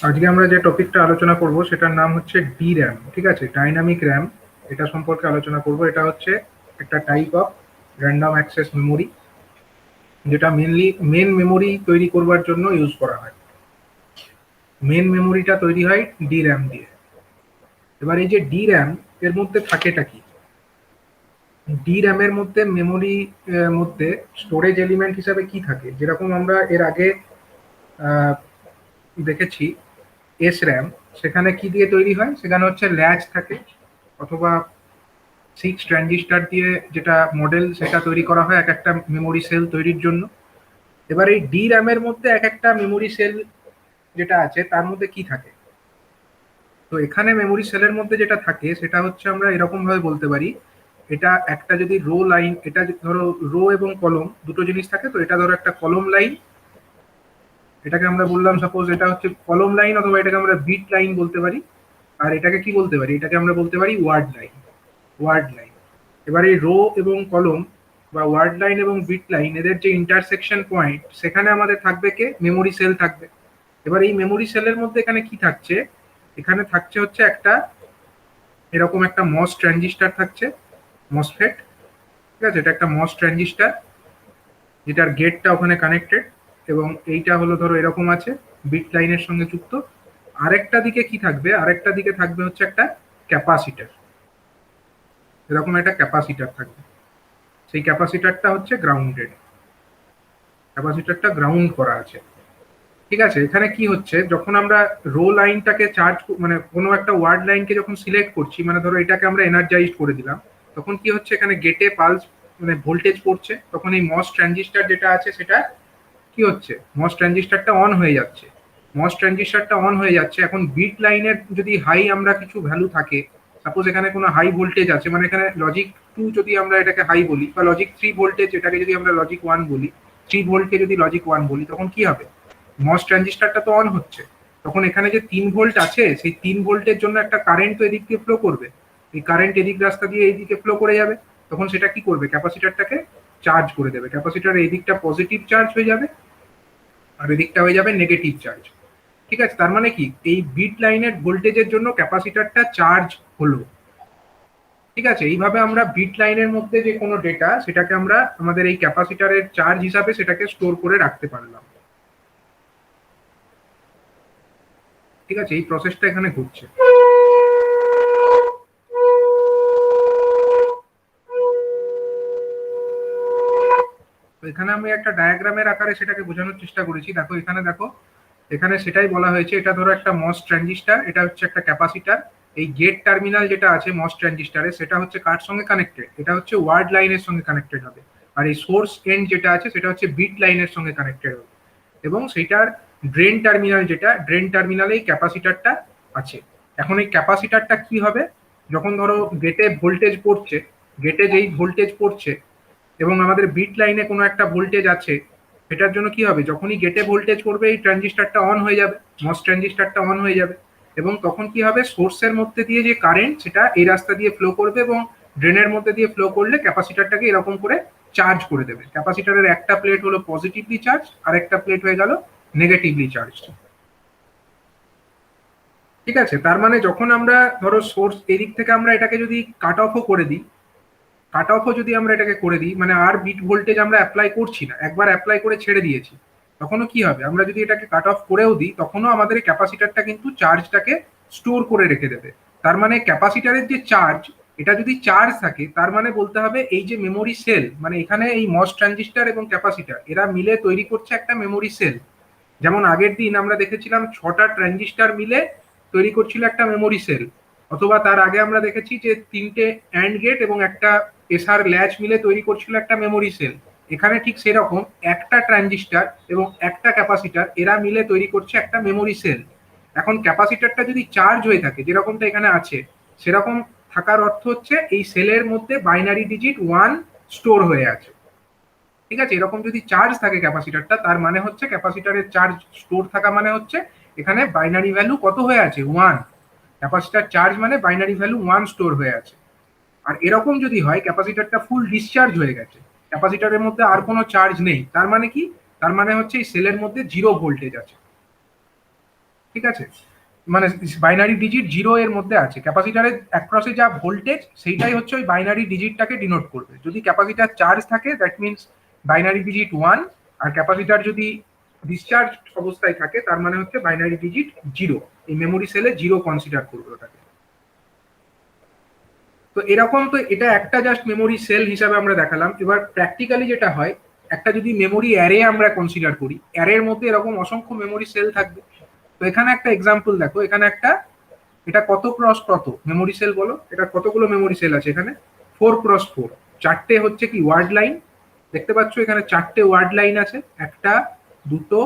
আজকে আমরা যে টপিকটা আলোচনা করব সেটার নাম হচ্ছে DRAM, ঠিক আছে, ডাইনামিক র্যাম। এটা সম্পর্কে আলোচনা করব। এটা হচ্ছে একটা type of random access memory, যেটা মেনলি মেন মেমোরি তৈরি করবার জন্য ইউজ করা হয়। মেন মেমোরিটা তৈরি হয় DRAM দিয়ে। এবার এই যে DRAM, এর মধ্যে থাকেটা কি? DRAM এর মধ্যে মেমোরি মধ্যে স্টোরেজ এলিমেন্ট হিসাবে কি থাকে, যেরকম আমরা এর আগে আহ, দেখেছি SRAM, সেখানে কি দিয়ে তৈরি হয়? সেখানে হচ্ছে ল্যাচ থাকে, অথবা 6 ট্রানজিস্টার দিয়ে যেটা মডেল সেটা তৈরি করা হয় এক একটা মেমোরি সেল তৈরির জন্য। এবার এই DRAM এর মধ্যে এক একটা মেমোরি সেল যেটা আছে তার মধ্যে কি থাকে? তো এখানে মেমোরি সেলের মধ্যে যেটা থাকে সেটা হচ্ছে আমরা এরকম ভাবে বলতে পারি, এটা একটা যদি রো লাইন, এটা ধরো রো এবং কলম দুটো জিনিস থাকে, তো এটা ধরো একটা কলম লাইন, এটাকে আমরা বললাম সাপোজ এটা হচ্ছে কলম লাইন, অথবা এটাকে আমরা বিট লাইন বলতে পারি। আর এটাকে কি বলতে পারি? এটাকে আমরা বলতে পারি ওয়ার্ড লাইন। Word line. এবার এই রো এবং কলম বা ওয়ার্ড লাইন এবং বিট লাইন, এদের যে ইন্টারসেকশন পয়েন্ট, সেখানে আমাদের থাকবে কে? মেমোরি সেল থাকবে। এবার এই মেমোরি সেলের মধ্যে এখানে কি থাকছে? এখানে থাকছে হচ্ছে একটা এরকম একটা মস ট্রানজিস্টার থাকছে, মসফেট, ঠিক আছে। এটা একটা মস ট্রানজিস্টার, যেটার গেটটা ওখানে কানেক্টেড, এবং এইটা হলো ধরো এরকম আছে, বিট লাইনের সঙ্গে যুক্ত। আরেকটা দিকে কি থাকবে? আরেকটা দিকে থাকবে হচ্ছে একটা ক্যাপাসিটার, এরকম একটা ক্যাপাসিটার থাকবে। সেই ক্যাপাসিটারটা হচ্ছে গ্রাউন্ডেড, ক্যাপাসিটারটা গ্রাউন্ড করা আছে, ঠিক আছে। এখানে কি হচ্ছে, যখন আমরা রো লাইনটাকে চার্জ, মানে কোনো একটা ওয়ার্ড লাইনকে যখন সিলেক্ট করছি, মানে ধরো এটাকে আমরা এনার্জাইজড করে দিলাম, তখন কি হচ্ছে, এখানে গেটে পালস, মানে ভোল্টেজ পড়ছে, তখন এই মস ট্রানজিস্টার যেটা আছে সেটা কি হচ্ছে, মস ট্রানজিস্টারটা অন হয়ে যাচ্ছে। মস ট্রানজিস্টারটা অন হয়ে যাচ্ছে। এখন বিট লাইনের যদি হাই আমরা কিছু ভ্যালু থাকে, সাপোজ এখানে কোনো হাই ভোল্টেজ আছে, মানে এখানে লজিক 2 যদি আমরা এটাকে হাই বলি, বা লজিক 3 ভোল্টেজ এটাকে যদি আমরা লজিক 1 বলি, 3 ভোল্টকে যদি লজিক 1 বলি, তখন কি হবে? মস ট্রানজিস্টারটা তো অন হচ্ছে, তখন এখানে যে 3 ভোল্ট আছে, সেই 3 ভোল্টের জন্য একটা কারেন্ট তো এদিক দিয়ে ফ্লো করবে। এই কারেন্ট এদিক রাস্তা দিয়ে এইদিকে ফ্লো করে যাবে, তখন সেটা কি করবে? ক্যাপাসিটারটাকে চার্জ করে দেবে। ক্যাপাসিটার এই দিকটা পজিটিভ চার্জ হয়ে যাবে, আর এদিকটা হয়ে যাবে নেগেটিভ চার্জ, ঠিক আছে। তার মানে কি, এই বিট লাইনের ভোল্টেজের জন্য ক্যাপাসিটারটা চার্জ হলো, ঠিক আছে। এইভাবে আমরা বিট লাইনের মধ্যে যে কোনো ডেটা, সেটাকে আমরা আমাদের এই ক্যাপাসিটারের চার্জ হিসাবে সেটাকে স্টোর করে রাখতে পারলাম, ঠিক আছে। এই প্রসেসটা এখানে ঘটছে। এখানে আমি একটা ডায়াগ্রামের আকারে সেটাকে বোঝানোর চেষ্টা করেছি। দেখো এখানে, দেখো এখানে সেটাই বলা হয়েছে। এটা ধরো একটা মস ট্রানজিস্টার, এটা হচ্ছে একটা ক্যাপাসিটার। এই গেট টার্মিনাল যেটা আছে মস ট্রানজিস্টারে, সেটা হচ্ছে কার সঙ্গে কানেক্টেড? এটা হচ্ছে ওয়ার্ড লাইনের সঙ্গে কানেক্টেড হবে। আর এই সোর্স এন্ড যেটা আছে সেটা হচ্ছে বিট লাইনের সঙ্গে কানেক্টেড হবে। এবং সেইটার ড্রেন টার্মিনাল, যেটা ড্রেন টার্মিনালেই ক্যাপাসিটারটা আছে। এখন এই ক্যাপাসিটারটা কি হবে? যখন ধরো গেটে ভোল্টেজ পড়ছে, গেটে যেই ভোল্টেজ পড়ছে, এবং আমাদের বিট লাইনে কোনো একটা ভোল্টেজ আছে, সেটার জন্য কি হবে? যখনই গেটে ভোল্টেজ পড়বে, এই ট্রানজিস্টারটা অন হয়ে যাবে, মস ট্রানজিস্টারটা অন হয়ে যাবে। এবং তখন কি হবে? সোর্সের মধ্যে দিয়ে যে কারেন্ট, সেটা এই রাস্তা দিয়ে ফ্লো করবে, এবং ড্রেনের মধ্যে দিয়ে ফ্লো করলে ক্যাপাসিটারটাকে এরকম করে চার্জ করে দেবে। ক্যাপাসিটারের একটা প্লেট হলো পজিটিভলি চার্জ, আর একটা প্লেট হয়ে গেল নেগেটিভলি চার্জ, ঠিক আছে। তার মানে যখন আমরা ধরো সোর্স এদিক থেকে আমরা এটাকে যদি কাট অফও করে দিই, কাট অফও যদি আমরা এটাকে করে দিই, মানে আর বিট ভোল্টেজ আমরা অ্যাপ্লাই করছি না, একবার অ্যাপ্লাই করে ছেড়ে দিয়েছি, তখনও কি হবে? আমরা যদি এটাকে কাট অফ করেও দিই, তখনও আমাদের ক্যাপাসিটারটা কিন্তু চার্জটাকে স্টোর করে রেখে দেবে। তার মানে ক্যাপাসিটারের যে চার্জ, এটা যদি চার্জ থাকে, তার মানে বলতে হবে এই যে মেমোরি সেল, মানে এখানে এই মস ট্রানজিস্টার এবং ক্যাপাসিটার এরা মিলে তৈরি করছে একটা মেমোরি সেল। যেমন আগের দিন আমরা দেখেছিলাম 6টা ট্রানজিস্টার মিলে তৈরি করছিল একটা মেমোরি সেল, অথবা তার আগে আমরা দেখেছি যে 3টে অ্যান্ড গেট এবং একটা এসআর ল্যাচ মিলে তৈরি করছিল একটা মেমোরি সেল। এখানে ঠিক সেরকম একটা ট্রানজিস্টার এবং একটা ক্যাপাসিটার এরা মিলে তৈরি করছে একটা মেমোরি সেল। এখন ক্যাপাসিটারটা যদি চার্জ হয়ে থাকে, যেরকমটা এখানে আছে, সেরকম থাকার অর্থ হচ্ছে এই সেলের মধ্যে বাইনারি ডিজিট 1 স্টোর হয়ে আছে, ঠিক আছে। এরকম যদি চার্জ থাকে ক্যাপাসিটারটা, তার মানে হচ্ছে ক্যাপাসিটারের চার্জ স্টোর থাকা মানে হচ্ছে এখানে বাইনারি ভ্যালু কত হয়ে আছে? 1। ক্যাপাসিটার চার্জ মানে বাইনারি ভ্যালু 1 স্টোর হয়ে আছে। আর এরকম যদি হয় ক্যাপাসিটারটা ফুল ডিসচার্জ হয়ে গেছে, ক্যাপাসিটারের মধ্যে আর কোনো চার্জ নেই, তার মানে কি? তার মানে হচ্ছে এই সেলের মধ্যে 0 ভোল্টেজ আছে, ঠিক আছে, মানে বাইনারি ডিজিট 0 এর মধ্যে আছে। ক্যাপাসিটরের অ্যাক্রসে যা ভোল্টেজ সেইটাই হচ্ছে ওই বাইনারি ডিজিটটাকে ডিনোট করবে। যদি ক্যাপাসিটর চার্জ থাকে দ্যাট মিনস বাইনারি ডিজিট 1, আর ক্যাপাসিটর যদি ডিসচার্জ অবস্থায় থাকে তার মানে হচ্ছে বাইনারি ডিজিট 0। এই মেমোরি সেলে 0 কনসিডার করবে ওটাকে। তো এরকম, তো এটা একটা জাস্ট মেমোরি সেল হিসাবে আমরা দেখালাম। এবার প্র্যাকটিক্যালি যেটা হয়, একটা যদি মেমোরি অ্যারে আমরা কনসিডার করি, অ্যারের মধ্যে এরকম অসংখ্য মেমোরি সেল থাকবে। তো এখানে একটা এক্সাম্পল দেখো, এখানে একটা, এটা কত ক্রস কত মেমোরি সেল বলো, এটা কতগুলো মেমোরি সেল আছে এখানে? 4x4, চারটে হচ্ছে কি ওয়ার্ড লাইন, দেখতে পাচ্ছ এখানে চারটে ওয়ার্ড লাইন আছে, একটা দুটো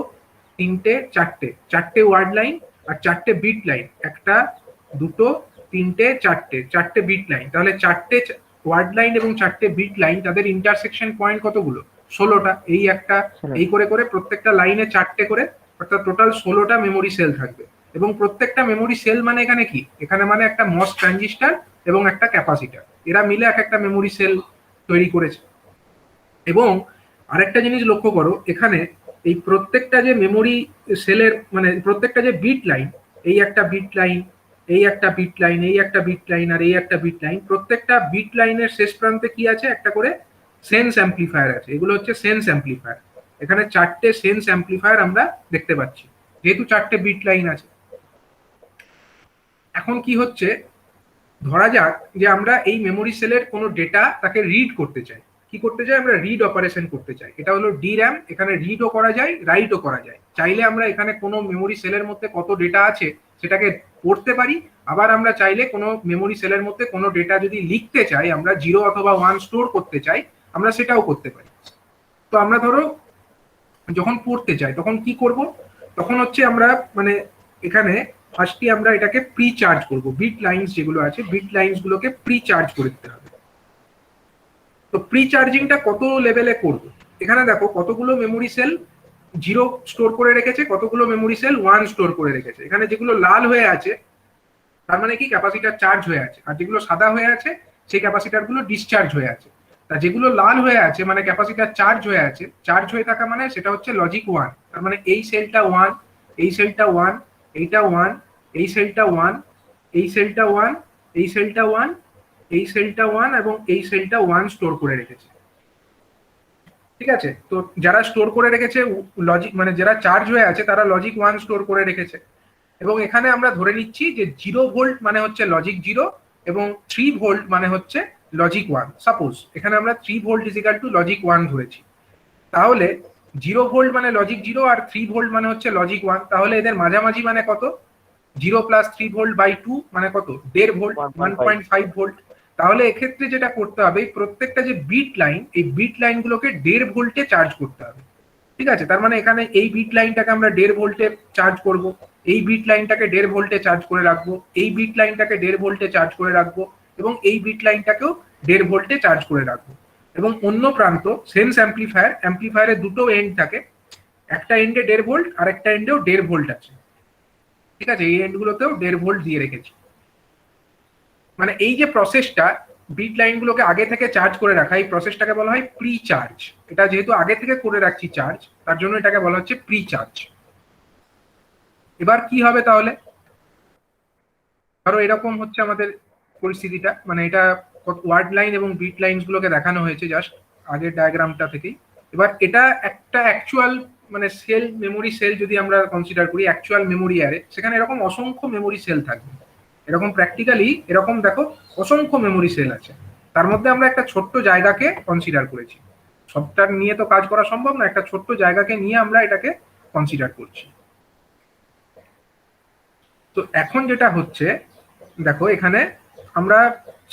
তিনটে চারটে, চারটে ওয়ার্ড লাইন, আর চারটে বিট লাইন, একটা দুটো তিনটে চারটে, চারটে বিট লাইন। তাহলে চারটে ওয়ার্ড লাইন এবং চারটে বিট লাইন, তাদের ইন্টারসেকশন পয়েন্ট কতগুলো? 16টা। এই একটা, এই করে করে প্রত্যেকটা লাইনে চারটে করে, অর্থাৎ টোটাল 16টা মেমোরি সেল থাকবে। এবং প্রত্যেকটা মেমোরি সেল মানে এখানে কি, এখানে মানে একটা মস ট্রানজিস্টর এবং একটা ক্যাপাসিটর, এরা মিলে এক একটা মেমোরি সেল তৈরি করেছে। এবং আরেকটা জিনিস লক্ষ্য করো, এখানে এই প্রত্যেকটা যে মেমোরি সেলের মানে প্রত্যেকটা যে বিট লাইন, এই একটা বিট লাইন, এই একটা বিট লাইন, এই একটা বিট লাইন, আর এই একটা বিট লাইন, প্রত্যেকটা বিট লাইনের শেষ প্রান্তে কি আছে? একটা করে সেন্স অ্যাম্পলিফায়ার আছে। এগুলো হচ্ছে সেন্স অ্যাম্পলিফায়ার। এখানে চারটে সেন্স অ্যাম্পলিফায়ার আমরা দেখতে পাচ্ছি, যেহেতু চারটে বিট লাইন আছে। এখন কি হচ্ছে, ধরা যাক যে আমরা এই মেমোরি সেলের কোনো ডেটা তাকে রিড করতে চাই। কি করতে চাই? আমরা রিড অপারেশন করতে চাই। এটা হলো DRAM, এখানে রিডও করা যায়, রাইটও করা যায়। চাইলে আমরা এখানে কোনো মেমোরি সেলের মধ্যে কত ডেটা আছে সেটাকে পড়তে পারি, আবার আমরা চাইলে কোনো মেমোরি সেলের মধ্যে কোনো ডেটা যদি লিখতে চাই, আমরা 0 অথবা 1 স্টোর করতে চাই, আমরা সেটাও করতে পারি। তো আমরা ধরো যখন পড়তে চাই তখন কি করব? তখন হচ্ছে আমরা মানে এখানে ফার্স্টলি আমরা এটাকে প্রি চার্জ করব। বিট লাইনস যেগুলো আছে, বিট লাইনস গুলোকে প্রি চার্জ করে দিতে হবে। তো প্রি চার্জিংটা কত লেভেলে করব? এখানে দেখো কতগুলো মেমোরি সেল 0 স্টোর করে রেখেছে, কতগুলো মেমোরি সেল 1 স্টোর করে রেখেছে। এখানে যেগুলো লাল হয়ে আছে তার মানে কি ক্যাপাসিটর চার্জ হয়ে আছে, আর যেগুলো সাদা হয়ে আছে সেই ক্যাপাসিটর গুলো ডিসচার্জ হয়ে আছে। তা যেগুলো লাল হয়ে আছে মানে ক্যাপাসিটর চার্জ হয়ে আছে, চার্জ হয়ে থাকা মানে সেটা হচ্ছে লজিক 1। তার মানে এই সেলটা 1, এই সেলটা 1, এইটা 1, এই সেলটা 1, এই সেলটা 1, এই সেলটা 1, এই সেলটা 1 এবং এই সেলটা 1 স্টোর করে রেখেছে। ঠিক আছে, তো যারা স্টোর করে রেখেছে লজিক মানে যারা চার্জ হয়ে আছে তারা লজিক 1 স্টোর করে রেখেছে। এবং এখানে আমরা ধরে নিচ্ছি যে 0 ভোল্ট মানে হচ্ছে লজিক 0 এবং 3 ভোল্ট মানে হচ্ছে লজিক 1। সাপোজ এখানে আমরা 3 volt is equal two logic 1 ধরেছি। তাহলে 0 ভোল্ট মানে লজিক 0 আর 3 ভোল্ট মানে হচ্ছে লজিক 1। তাহলে এদের মাঝামাঝি মানে কত? 0 প্লাস 3 ভোল্ট বাই 2 মানে কত? 1.5 ভোল্ট, 1.5 ভোল্ট। তাহলে এক্ষেত্রে যেটা করতে হবে, প্রত্যেকটা যে বিট লাইন, এই বিট লাইনগুলোকে 1.5 ভোল্টে চার্জ করতে হবে। ঠিক আছে, তার মানে এখানে এই বিট লাইনটাকে আমরা 1.5 ভোল্টে চার্জ করব, এই বিট লাইনটাকে 1.5 ভোল্টে চার্জ করে রাখবো, এই বিট লাইনটাকে 1.5 ভোল্টে চার্জ করে রাখবো, এবং এই বিট লাইনটাকেও 1.5 ভোল্টে চার্জ করে রাখবো। এবং অন্য প্রান্ত সেন্স অ্যাম্পলিফায়ার, অ্যাম্পলিফায়ারের দুটো এন্ড থাকে, একটা এন্ডে 1.5 ভোল্ট আর একটা এন্ডেও 1.5 ভোল্ট আছে। ঠিক আছে, এই এন্ডগুলোতেও 1.5 ভোল্ট দিয়ে রেখেছি। মানে এই যে প্রসেসটা, বিট লাইনগুলোকে আগে থেকে চার্জ করে রাখা, এই প্রসেসটাকে বলা হয় প্রি চার্জ। এটা যেহেতু আগে থেকে করে রাখছি চার্জ, তার জন্য এটাকে বলা হচ্ছে প্রি চার্জ। এবার কি হবে তাহলে? ধরো এরকম হচ্ছে আমাদের পরিস্থিতিটা, মানে এটা ওয়ার্ড লাইন এবং বিট লাইনস গুলোকে দেখানো হয়েছে জাস্ট আগের ডায়াগ্রামটা থেকেই। এবার এটা একটা অ্যাকচুয়াল মানে সেল, মেমোরি সেল যদি আমরা কনসিডার করি, অ্যাকচুয়াল মেমোরি অ্যারে, সেখানে এরকম অসংখ্য মেমোরি সেল থাকবে। এরকম প্র্যাকটিক্যালি এরকম দেখো অসংখ্য মেমোরি সেল আছে। তার মধ্যে আমরা একটা ছোট্ট জায়গাকে কনসিডার করেছি। সবটা নিয়ে তো কাজ করা সম্ভব না, একটা ছোট্ট জায়গাকে নিয়ে আমরা এটাকে কনসিডার করছি। তো এখন যেটা হচ্ছে দেখো, এখানে আমরা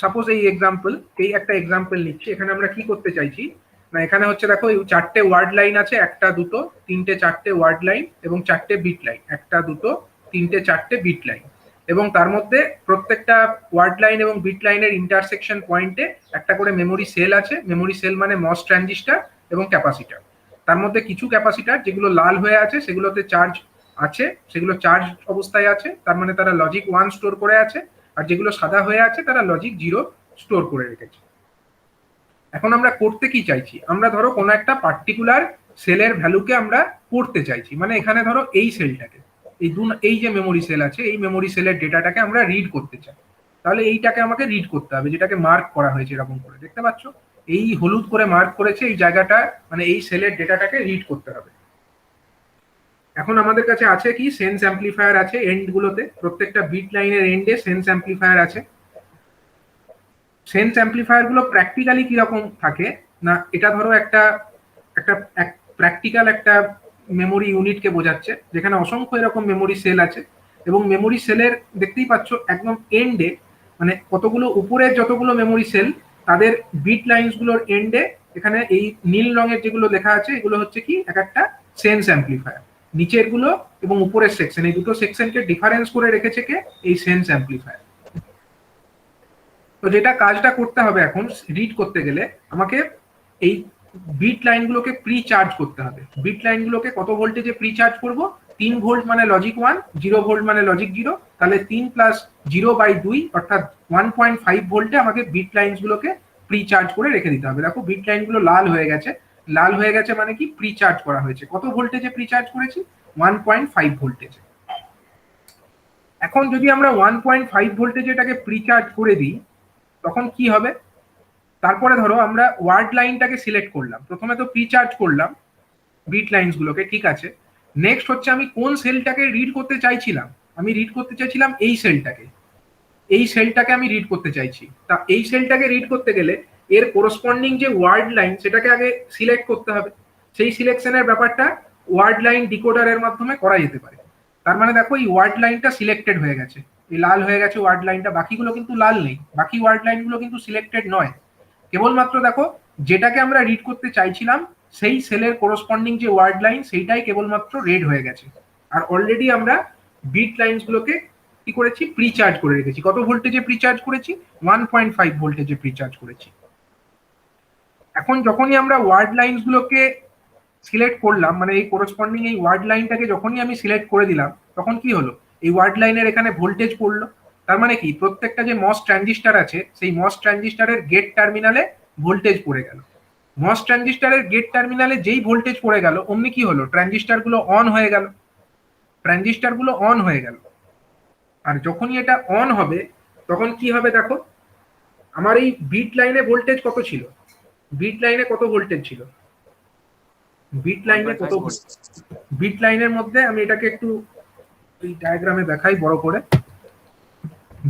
সাপোজ এই এক্সাম্পল, এই একটা এক্সাম্পল নিচ্ছি। এখানে আমরা কি করতে চাইছি না, এখানে হচ্ছে দেখো এই চারটে ওয়ার্ড লাইন আছে, একটা দুটো তিনটে চারটে ওয়ার্ড লাইন এবং চারটে বিট লাইন, একটা দুটো তিনটে চারটে বিট লাইন। এবং তার মধ্যে প্রত্যেকটা ওয়ার্ড লাইন এবং বিট লাইনের ইন্টারসেকশন পয়েন্টে একটা করে মেমোরি সেল আছে। মেমোরি সেল মানে মস ট্রানজিস্টর এবং ক্যাপাসিটর। তার মধ্যে কিছু ক্যাপাসিটর যেগুলো লাল হয়ে আছে সেগুলোতে চার্জ আছে, সেগুলো চার্জ অবস্থায় আছে, তার মানে তারা লজিক 1 স্টোর করে আছে। আর যেগুলো সাদা হয়ে আছে তারা লজিক 0 স্টোর করে রেখেছে। এখন আমরা করতে কি চাইছি, আমরা ধরো কোনো একটা পার্টিকুলার সেলের ভ্যালুকে আমরা পড়তে চাইছি, মানে এখানে ধরো এই সেলটাকে। এই যে মেমোরি সেল আছে, এই মেমোরি সেলের ডেটাটাকে আমরা রিড করতে চাই। তাহলে এইটাকে আমাকে রিড করতে হবে, যেটাকে মার্ক করা হয়েছে এরকম করে, দেখতে পাচ্ছ এই হলুদ করে মার্ক করেছে এই জায়গাটা, মানে এই সেলের ডেটাটাকে রিড করতে হবে। এখন আমাদের কাছে আছে কি, সেন্স অ্যাম্পলিফায়ার আছে এন্ড গুলোতে, প্রত্যেকটা বিট লাইনের এন্ডে সেন্স অ্যাম্পলিফায়ার আছে। সেন্স অ্যাম্পলিফায়ার গুলো প্র্যাকটিক্যালি কিরকম থাকে না, এটা ধরো একটা একটা প্র্যাকটিক্যাল একটা মেমোরি ইউনিটকে বোঝাচ্ছে, যেখানে অসংখ্য এরকম মেমোরি সেল আছে, এবং মেমোরি সেলের দেখতেই পাচ্ছ একদম এন্ডে, মানে কতগুলো উপরের যতগুলো মেমোরি সেল তাদের বিট লাইনস গুলোর এন্ডে এখানে এই নীল রঙের যেগুলো লেখা আছে এগুলো হচ্ছে কি এক একটা সেন্স অ্যাম্পলিফায়ার। নিচের গুলো এবং উপরের সেকশন, এই দুটো সেকশনকে ডিফারেন্স করে রেখেছে কে, এই সেন্স অ্যাম্পলিফায়ার। তো যেটা কাজটা করতে হবে এখন রিড করতে গেলে আমাকে এই বিট লাইনগুলোকে প্রি চার্জ করতে হবে। বিট লাইনগুলোকে কত ভোল্টেজে প্রি চার্জ করব, 3 ভোল্ট মানে লজিক 1, 0 ভোল্ট মানে লজিক 0, তাহলে 3 প্লাস 0/2 অর্থাৎ 1.5 ভোল্টে আমাকে বিট লাইনগুলোকে প্রি চার্জ করে রেখে দিতে হবে। দেখো বিট লাইনগুলো লাল হয়ে গেছে, লাল হয়ে গেছে মানে কি প্রি চার্জ করা হয়েছে। কত ভোল্টেজে প্রি চার্জ করেছি, 1.5 ভোল্টেজে। এখন যদি আমরা 1.5 ভোল্টেজে এটাকে প্রি চার্জ করে দিই তখন কি হবে, তারপরে ধরো আমরা ওয়ার্ড লাইনটাকে সিলেক্ট করলাম, প্রথমে তো প্রি চার্জ করলাম বিট লাইনস গুলোকে, ঠিক আছে। নেক্সট হচ্ছে আমি কোন সেলটাকে রিড করতে চাইছিলাম, আমি রিড করতে চাইছিলাম এই সেলটাকে, এই সেলটাকে আমি রিড করতে চাইছি। তা এই সেলটাকে রিড করতে গেলে এর কোরসপন্ডিং যে ওয়ার্ড লাইন সেটাকে আগে সিলেক্ট করতে হবে। সেই সিলেকশনের ব্যাপারটা ওয়ার্ড লাইন ডিকোডারের মাধ্যমে করা যেতে পারে। তার মানে দেখো এই ওয়ার্ড লাইনটা সিলেক্টেড হয়ে গেছে, এই লাল হয়ে গেছে ওয়ার্ড লাইনটা, বাকিগুলো কিন্তু লাল নেই, বাকি ওয়ার্ড লাইনগুলো কিন্তু সিলেক্টেড নয়। কেবলমাত্র দেখো যেটাকে আমরা রিড করতে চাইছিলাম সেই সেলের কোরসপন্ডিং যে ওয়ার্ড লাইন সেইটাই কেবলমাত্র রেড হয়ে গেছে। আর অলরেডি আমরা বিট লাইনস গুলোকে কি করেছি, প্রি চার্জ করে রেখেছি। কত ভোল্টেজে প্রি চার্জ করেছি, 1.5 ভোল্টেজে প্রি চার্জ করেছি। এখন যখনই আমরা ওয়ার্ড লাইনস গুলোকে সিলেক্ট করলাম, মানে এই কোরসপন্ডিং এই ওয়ার্ড লাইনটাকে যখনই আমি সিলেক্ট করে দিলাম তখন কি হলো, এই ওয়ার্ড লাইনের এখানে ভোল্টেজ পড়লো। তার মানে কি প্রত্যেকটা যে মস ট্রানজিস্টার আছে সেই মস ট্রানজিস্টারের গেট টার্মিনালে ভোল্টেজ পড়ে গেল। মস ট্রানজিস্টারের গেট টার্মিনালে যেই ভোল্টেজ পড়ে গেল অমনি কি হলো, ট্রানজিস্টার গুলো অন হয়ে গেল, ট্রানজিস্টার গুলো অন হয়ে গেল। আর যখনই এটা অন হবে তখন কি হবে দেখো, আমার এই বিট লাইনে ভোল্টেজ কত ছিল, বিট লাইনে কত ভোল্টেজ ছিল, বিট লাইনে কত, বিট লাইনের মধ্যে আমি এটাকে একটু এই ডায়াগ্রামে দেখাই বড় করে।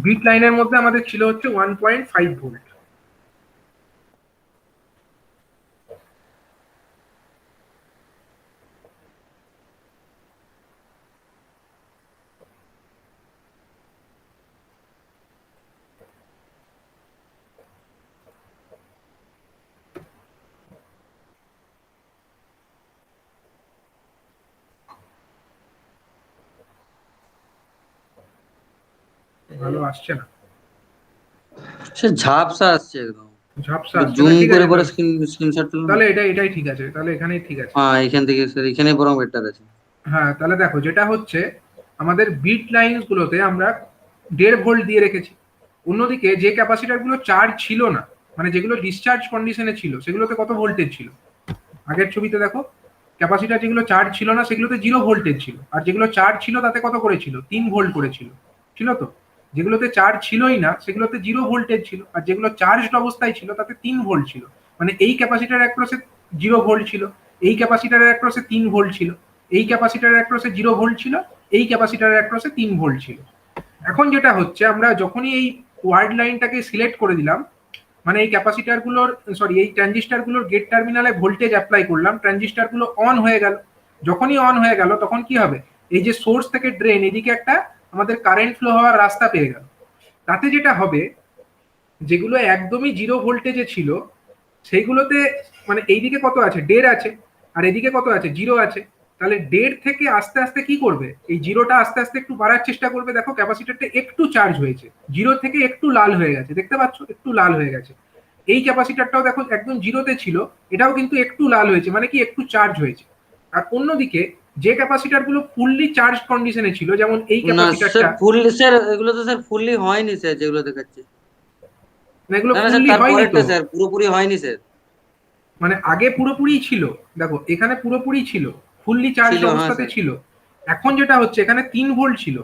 বিট লাইনের মধ্যে আমাদের ছিল হচ্ছে 1.5 ভোল্ট। ভালো আসছে না, সে ঝাপসা আসছে একদম, ঝাপসা আসছে জুম না, ঠিক করে আছে পরে স্ক্রিনশট তুলুন। তাহলে এটাই ঠিক আছে, তাহলে এখানেই ঠিক আছে। হ্যাঁ এখান থেকে স্যার এখানে বরং বেটার আছে। হ্যাঁ তাহলে দেখো যেটা হচ্ছে আমাদের বিট লাইনস গুলোতে আমরা 1.5 ভোল্ট দিয়ে রেখেছি। অন্যদিকে যে ক্যাপাসিটার গুলো চার্জ ছিল না, মানে যেগুলো ডিসচার্জ কন্ডিশনে ছিল সেগুলোতে কত ভোল্টেজ ছিল, আগের ছবিতে দেখো ক্যাপাসিটার যেগুলো চার্জ ছিল না সেগুলোতে 0 ভোল্টেজ ছিল, আর যেগুলো চার্জ ছিল তাতে কত করেছিল, 3 ভোল্ট করেছিল, ছিল তো। যেগুলোতে চার্জ ছিলই না সেগুলোতে 0 ভোল্টেজ ছিল, আর যেগুলো চার্জড অবস্থায় ছিল তাতে 3 ভোল্ট ছিল। মানে এই ক্যাপাসিটার অ্যাক্রসে 0 ভোল্ট ছিল, এই ক্যাপাসিটারের অ্যাক্রসে 3 ভোল্ট ছিল, এই ক্যাপাসিটারের অ্যাক্রসে 0 ভোল্ট ছিল, এই ক্যাপাসিটারের অ্যাক্রসে 3 ভোল্ট ছিল। এখন যেটা হচ্ছে আমরা যখনই এই ওয়ার্ড লাইনটাকে সিলেক্ট করে দিলাম, মানে এই ক্যাপাসিটার গুলোর সরি এই ট্রানজিস্টার গুলোর গেট টার্মিনালে ভোল্টেজ অ্যাপ্লাই করলাম, ট্রানজিস্টার গুলো অন হয়ে গেল। যখনই অন হয়ে গেল তখন কি হবে, এই যে সোর্স থেকে ড্রেন এদিকে একটা আমাদের কারেন্ট ফ্লো হওয়ার রাস্তা পেয়ে গেল। তাতে যেটা হবে, যেগুলো একদমই 0 ভোল্টেজে ছিল সেইগুলোতে মানে এইদিকে কত আছে, 1.5 আছে, আর এদিকে কত আছে, 0 আছে। তাহলে 1.5 থেকে আস্তে আস্তে কি করবে, এই 0টা আস্তে আস্তে একটু বাড়ার চেষ্টা করবে। দেখো ক্যাপাসিটারটা একটু চার্জ হয়েছে, 0 থেকে একটু লাল হয়ে গেছে, দেখতে পাচ্ছ একটু লাল হয়ে গেছে। এই ক্যাপাসিটারটাও দেখো একদম 0-তে ছিল, এটাও কিন্তু একটু লাল হয়েছে, মানে কি একটু চার্জ হয়েছে। আর অন্যদিকে যে ক্যাপাসিটার গুলো ফুললি চার্জ কন্ডিশনে ছিল, যেমন এই না স্যার ক্যাপাসিটারটা, ফুললি, স্যার এগুলো তো স্যার ফুললি হয়নি স্যার যেগুলো দেখাচ্ছে। এগুলো না না স্যার ফুললি হয়নি তো, তারপরেরটা স্যার পুরোপুরি হয়নি স্যার। মানে আগে পুরোপুরি ছিল, দেখো এখানে পুরোপুরি ছিল, ফুললি চার্জ ছিল হ্যাঁ অবস্থাতে স্যার। ছিল। এখন যেটা হচ্ছে এখানে 3 ভোল্ট ছিল,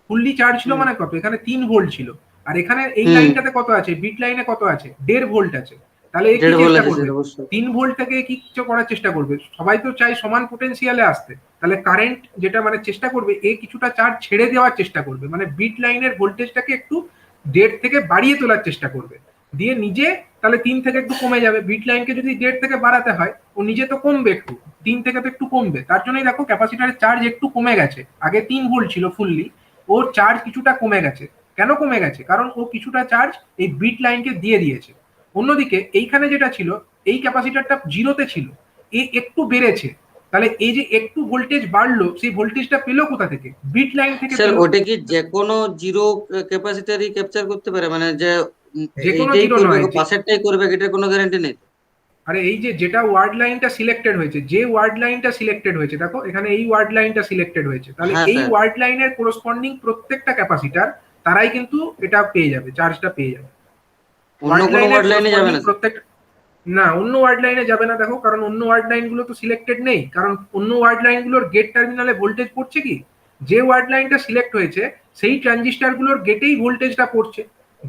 ফুললি চার্জ ছিল হুম। মানে কত, এখানে 3 ভোল্ট ছিল, আর এখানে এই হুম। লাইনটাতে কত আছে, বিট লাইনে কত আছে, 1.5 ভোল্ট আছে। তাহলে এ কি 1.5 ভোল্ট চেষ্টা আছে করবে, স্যার, অবশ্যই। 3 ভোল্ট থেকে কি কিছু করার চেষ্টা করবে, সবাই তো চাই সমান পোটেনশিয়ালে আসতে। তাহলে কারেন্ট যেটা মানে চেষ্টা করবে, এ কিছুটা চার্জ ছেড়ে দেওয়ার চেষ্টা করবে, মানে বিট লাইনের ভোল্টেজটাকে একটু 1.5 থেকে বাড়িয়ে তোলার চেষ্টা করবে, দিয়ে নিজে তাহলে 3 থেকে একটু কমে যাবে। বিট লাইনকে যদি 1.5 থেকে বাড়াতে হয়, ও নিজে তো কমবে একটু, 3 থেকে তো একটু কমবে। তার জন্যই দেখো ক্যাপাসিটারের চার্জ একটু কমে গেছে, আগে 3 ভোল্ট ছিল ফুললি, ওর চার্জ কিছুটা কমে গেছে। কেন কমে গেছে, কারণ ও কিছুটা চার্জ এই বিট লাইনকে দিয়ে দিয়েছে। অন্যদিকে এইখানে যেটা ছিল, এই ক্যাপাসিটারটা জিরোতে ছিল, এ একটু বেড়েছে, তাহলে এই যে একটু ভোল্টেজ বাড়লো, সেই ভোল্টেজটা পেলো কোথা থেকে, বিট লাইন থেকে স্যার পেলো। ওটা কি যে কোনো জিরো ক্যাপাসিটারই ক্যাপচার করতে পারে, মানে যে যে কোনো এইটাই জিরো করবে নয়, যে পাশেরটাই করবে, এটার কোনো গ্যারান্টি নেই তো? আরে এই যে যেটা ওয়ার্ড লাইনটা সিলেক্টেড হয়েছে, যে ওয়ার্ড লাইনটা সিলেক্টেড হয়েছে, দেখো এখানে এই ওয়ার্ড লাইনটা সিলেক্টেড হয়েছে, তাহলে হ্যাঁ এই স্যার। ওয়ার্ড লাইনের কোরসপন্ডিং প্রত্যেকটা ক্যাপাসিটার তারাই কিন্তু এটা পেয়ে যাবে, চার্জটা পেয়ে যাবে। অন্য ওয়ার্ড কোনো লাইনের ওয়ার্ড লাইনে যাবে কোরসপন্ডিং না স্যার? প্রত্যেক, না অন্য ওয়ার্ড লাইনে যাবে না, দেখো কারণ অন্য ওয়ার্ড লাইন গুলো তো সিলেক্টেড নেই, কারণ অন্য ওয়ার্ড লাইন গুলোর গেট টার্মিনালে ভোল্টেজ পড়ছে কি, যে ওয়ার্ড লাইনটা সিলেক্ট হয়েছে সেই ট্রানজিস্টার গুলোর গেটেই ভোল্টেজটা পড়ছে,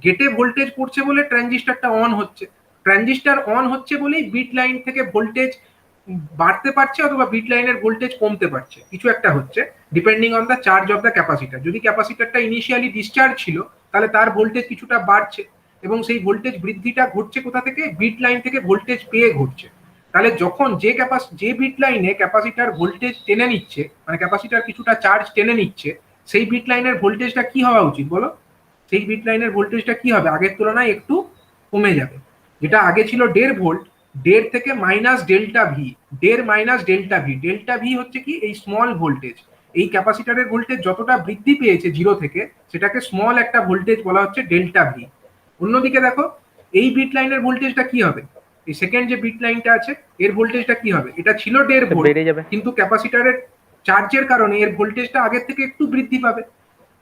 গেটে ভোল্টেজ পড়ছে বলে ট্রানজিস্টারটা অন হচ্ছে, ট্রানজিস্টার অন হচ্ছে বলেই বিট লাইন থেকে ভোল্টেজ বাড়তে পারছে অথবা বিট লাইনের ভোল্টেজ কমতে পারছে, কিছু একটা হচ্ছে, depending on the charge of the capacitor. যদি ক্যাপাসিটারটা ইনিশিয়ালি ডিসচার্জ ছিল, তাহলে তার ভোল্টেজ কিছুটা বাড়ছে, এবং সেই ভোল্টেজ বৃদ্ধিটা ঘটছে কোথা থেকে, বিট লাইন থেকে ভোল্টেজ পেয়ে ঘটছে। তাহলে যখন যে বিট লাইনে ক্যাপাসিটার ভোল্টেজ টেনে নিচ্ছে, মানে ক্যাপাসিটার কিছুটা চার্জ টেনে নিচ্ছে, সেই বিট লাইনের ভোল্টেজটা কি হওয়া উচিত বলো, সেই বিট লাইনের ভোল্টেজটা কি হবে, আগের তুলনায় একটু কমে যাবে। যেটা আগে ছিল 1.5 ভোল্ট, 1.5 থেকে minus delta V, 1.5 minus delta V, delta V হচ্ছে কি এই স্মল ভোল্টেজ, এই ক্যাপাসিটারের ভোল্টেজ যতটা বৃদ্ধি পেয়েছে জিরো থেকে, সেটাকে স্মল একটা ভোল্টেজ বলা হচ্ছে ডেল্টা ভি। অন্যদিকে দেখো এই বিট লাইনের ভোল্টেজটা কি হবে, এই সেকেন্ড যে বিট লাইনটা আছে এর ভোল্টেজটা কি হবে, এটা ছিল 1.5 ভোল্ট, বেড়ে যাবে। কিন্তু ক্যাপাসিটারের চার্জের কারণে এর ভোল্টেজটা আগের থেকে একটু বৃদ্ধি পাবে।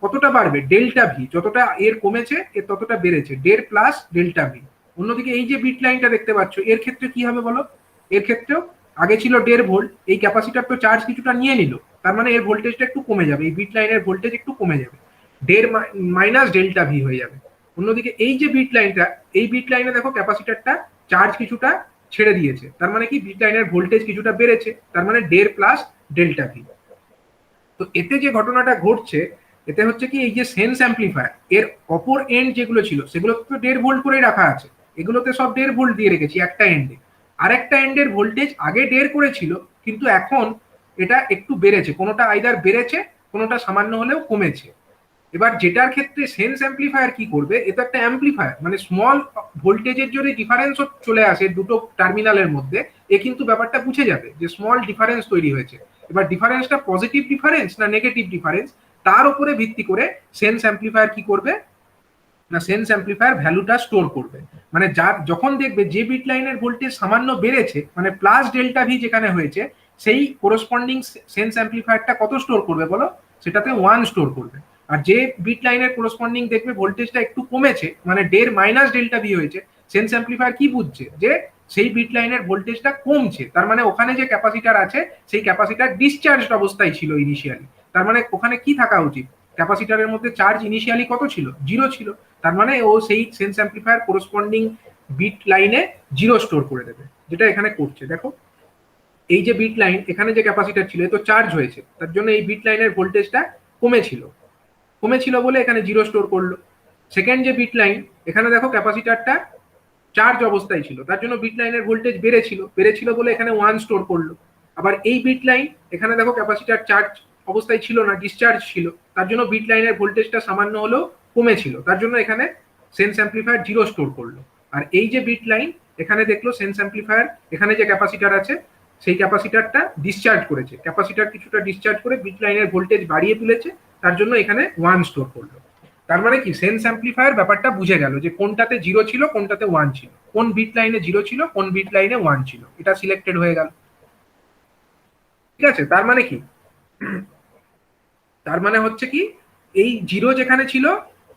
কতটা বাড়বে, ডেল্টা ভি, যতটা এর কমেছে এর ততটা বেড়েছে, 1.5 প্লাস ডেল্টা ভি। অন্যদিকে এই যে বিট লাইনটা দেখতে পাচ্ছ, এর ক্ষেত্রে কি হবে বলো, এর ক্ষেত্রেও আগে ছিল 1.5 ভোল্ট, এই ক্যাপাসিটার তো চার্জ কিছুটা নিয়ে নিল, তার মানে এর ভোল্টেজটা একটু কমে যাবে, এই বিট লাইনের ভোল্টেজ একটু কমে যাবে, 1.5 মাইনাস ডেল্টা ভি হয়ে যাবে। অন্যদিকে এই যে বিট লাইনটা, এই বিট লাইনে দেখো ক্যাপাসিটারটা চার্জ কিছুটা ছেড়ে দিয়েছে, তার মানে কি বিট লাইনের ভোল্টেজ কিছুটা বেড়েছে, তার মানে 1.5 প্লাস ডেল্টা ভি। তো এতে যে ঘটনাটা ঘটছে, এতে হচ্ছে কি এই যে সেন্স অ্যাম্পলিফায়ার এর অপর এন্ড যেগুলো ছিল সেগুলো তো 1.5 ভোল্ট করেই রাখা আছে, এগুলোতে সব 1.5 ভোল্ট দিয়ে রেখেছি একটা এন্ডে, আরেকটা এন্ডের ভোল্টেজ আগে 1.5 করেছিল, কিন্তু এখন এটা একটু বেড়েছে, কোনোটা আইদার বেড়েছে, কোনোটা সামান্য হলেও কমেছে। এবার যেটার ক্ষেত্রে সেন্স অ্যাম্পলিফায়ার কি করবে, এটা একটা অ্যাম্পলিফায়ার, মানে স্মল ভোল্টেজের যদি ডিফারেন্স চলে আসে দুটো টার্মিনালের মধ্যে, এ কিন্তু ব্যাপারটা বুঝে যাবে যে স্মল ডিফারেন্স তৈরি হয়েছে। এবার ডিফারেন্সটা পজিটিভ ডিফারেন্স না নেগেটিভ ডিফারেন্স, তার উপরে ভিত্তি করে সেন্স অ্যাম্পলিফায়ার কি করবে না, সেন্স অ্যাম্পলিফায়ার ভ্যালুটা স্টোর করবে। মানে যার যখন দেখবে যে বিট লাইনের ভোল্টেজ সামান্য বেড়েছে, মানে প্লাস ডেল্টা ভি যেখানে হয়েছে, সেই কোরসপন্ডিং সেন্স অ্যাম্পলিফায়ারটা কত স্টোর করবে বলো, সেটাতে 1 স্টোর করবে। আর যে বিট লাইনের কোরসপন্ডিং দেখবে ভোল্টেজটা একটু কমেছে, মানে 1.5 মাইনাস ডেল্টা ভি হয়েছে, সেন্স অ্যাম্পলিফায়ার কি বুঝছে যে সেই বিট লাইনের ভোল্টেজটা কমছে, তার মানে ওখানে যে ক্যাপাসিটার আছে সেই ক্যাপাসিটার ডিসচার্জ অবস্থায় ছিল ইনিশিয়ালি, তার মানে ওখানে কি থাকা উচিত, ক্যাপাসিটারের মধ্যে চার্জ ইনিশিয়ালি কত ছিল, 0 ছিল, তার মানে ও সেই সেন্স অ্যাম্পলিফায়ার কোরসপন্ডিং বিট লাইনে 0 স্টোর করে দেবে, যেটা এখানে করছে। দেখো এই যে বিট লাইন, এখানে যে ক্যাপাসিটার ছিল এ তো চার্জ হয়েছে, তার জন্য এই বিট লাইনের ভোল্টেজটা কমেছিল, কমেছিল বলে এখানে 0 স্টোর করলো। সেকেন্ড যে বিট লাইন, এখানে দেখো ক্যাপাসিটারটা চার্জ অবস্থায় ছিল, তার জন্য বিট লাইনের ভোল্টেজ বেড়েছিল, বেড়েছিল বলে এখানে 1 স্টোর করলো। আবার এই বিট লাইন, এখানে দেখো ক্যাপাসিটার চার্জ অবস্থায় ছিল না, ডিসচার্জ ছিল, তার জন্য বিট লাইনের ভোল্টেজটা সামান্য হলেও কমেছিল, তার জন্য এখানে সেন্স অ্যাম্পলিফায়ার 0 স্টোর করলো। আর এই যে বিট লাইন, এখানে দেখলো সেন্স অ্যাম্পলিফায়ার, এখানে যে ক্যাপাসিটার আছে সেই ক্যাপাসিটারটা ডিসচার্জ করেছে, ক্যাপাসিটার কিছুটা ডিসচার্জ করে বিট লাইনের ভোল্টেজ বাড়িয়ে তুলেছে, তার জন্য এখানে 1 স্টোর করলো। তার মানে কি সেন্স অ্যাম্পলিফায়ার ব্যাপারটা বুঝে গেল যে কোনটাতে 0 ছিল কোনটাতে 1 ছিল, কোন বিট লাইনে 0 ছিল কোন বিট লাইনে 1 ছিল, এটা সিলেক্টেড হয়ে গেল। ঠিক আছে, তার মানে কি, তার মানে হচ্ছে কি এই 0 যেখানে ছিল,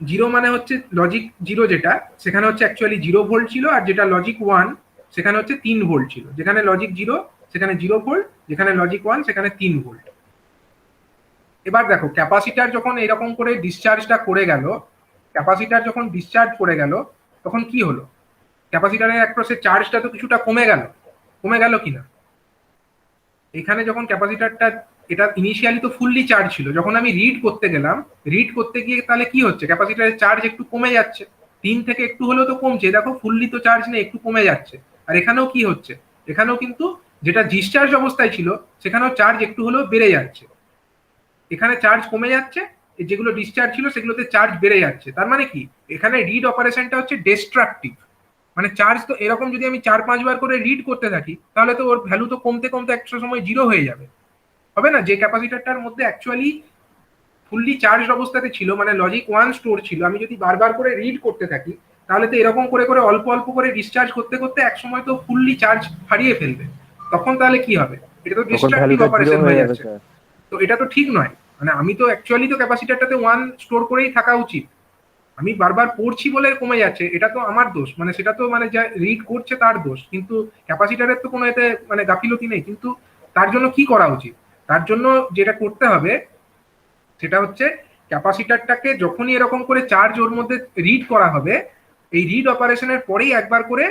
0 মানে হচ্ছে লজিক 0 যেটা, সেখানে হচ্ছে অ্যাকচুয়ালি 0 ভোল্ট ছিল, আর যেটা লজিক 1 সেখানে হচ্ছে 3 ভোল্ট ছিল, যেখানে লজিক 0 সেখানে 0 ভোল্ট, যেখানে লজিক 1 সেখানে 3 ভোল্ট। এবার দেখো ক্যাপাসিটার যখন এরকম করে ডিসচার্জটা করে গেল, ক্যাপাসিটার যখন ডিসচার্জ করে গেল তখন কি হলো, ক্যাপাসিটারের অ্যাক্রসে চার্জটা তো কিছুটা কমে গেল কিনা। এখানে যখন ক্যাপাসিটারটা, এটা ইনিশিয়ালি তো ফুললি চার্জ ছিল, যখন আমি রিড করতে গেলাম, রিড করতে গিয়ে তাহলে কি হচ্ছে, ক্যাপাসিটারের চার্জ একটু কমে যাচ্ছে, 3 থেকে একটু হলেও তো কমছে, দেখো ফুললি তো চার্জ নেই, একটু কমে যাচ্ছে। আর এখানেও কি হচ্ছে, এখানেও কিন্তু যেটা ডিসচার্জ অবস্থায় ছিল সেখানেও চার্জ একটু হলেও বেড়ে যাচ্ছে, এখানে চার্জ কমে যাচ্ছে, যেগুলো ডিসচার্জ ছিল সেগুলোতে চার্জ বেড়ে যাচ্ছে। তার মানে কি, এখানে রিড অপারেশনটা হচ্ছে ডিস্ট্রাকটিভ, মানে চার্জ তো এরকম যদি আমি 4-5 বার করে রিড করতে থাকি তাহলে তো ওর ভ্যালু তো কমতে কমতে একটা সময় জিরো হয়ে যাবে, হবে না। যে ক্যাপাসিটারটার মধ্যে অ্যাকচুয়ালি ফুললি চার্জ অবস্থাতে ছিল, মানে লজিক 1 স্টোর ছিল, আমি যদি বারবার করে রিড করতে থাকি তাহলে তো এরকম করে করে অল্প অল্প করে ডিসচার্জ করতে করতে এক সময় তো ফুললি চার্জ হারিয়ে ফেলবে, তখন তাহলে কি হবে, এটা তো তখন ডিস্ট্রাকটিভ ভ্যালুটা জিরো অপারেশন হয়ে হয়ে যাবে যাচ্ছে। স্যার। তো এটা তো ঠিক নয়, মানে আমি তো অ্যাকচুয়ালি তো ক্যাপাসিটারটাতে 1 স্টোর করেই থাকা উচিত, আমি বারবার পড়ছি বলে কমে যাচ্ছে, এটা তো আমার দোষ, মানে সেটা তো মানে যা রিড করছে তার দোষ, কিন্তু ক্যাপাসিটারের তো কোনো এতে মানে গাফিলতি নেই। কিন্তু তার জন্য কি করা উচিত, তার জন্য যেটা করতে হবে সেটা হচ্ছে ক্যাপাসিটারটাকে যখনই এরকম করে চার্জ ওর মধ্যে রিড করা হবে, এই রিড অপারেশনের পরেই একবার করে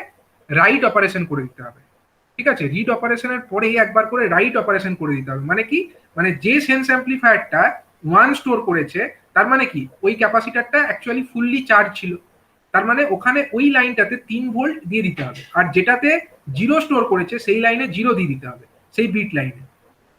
রাইট অপারেশন করে দিতে হবে। ঠিক আছে, রিড অপারেশনের পরেই একবার করে রাইট অপারেশন করে দিতে হবে। মানে কি, মানে যে সেন্স অ্যাম্পলিফায়ারটা 1 স্টোর করেছে তার মানে কি ওই ক্যাপাসিটারটা অ্যাকচুয়ালি ফুললি চার্জ ছিল, তার মানে ওখানে ওই লাইনটাতে 3 ভোল্ট দিয়ে দিতে হবে, আর যেটাতে 0 স্টোর করেছে সেই লাইনে 0 দিয়ে দিতে হবে, সেই বিট লাইনে।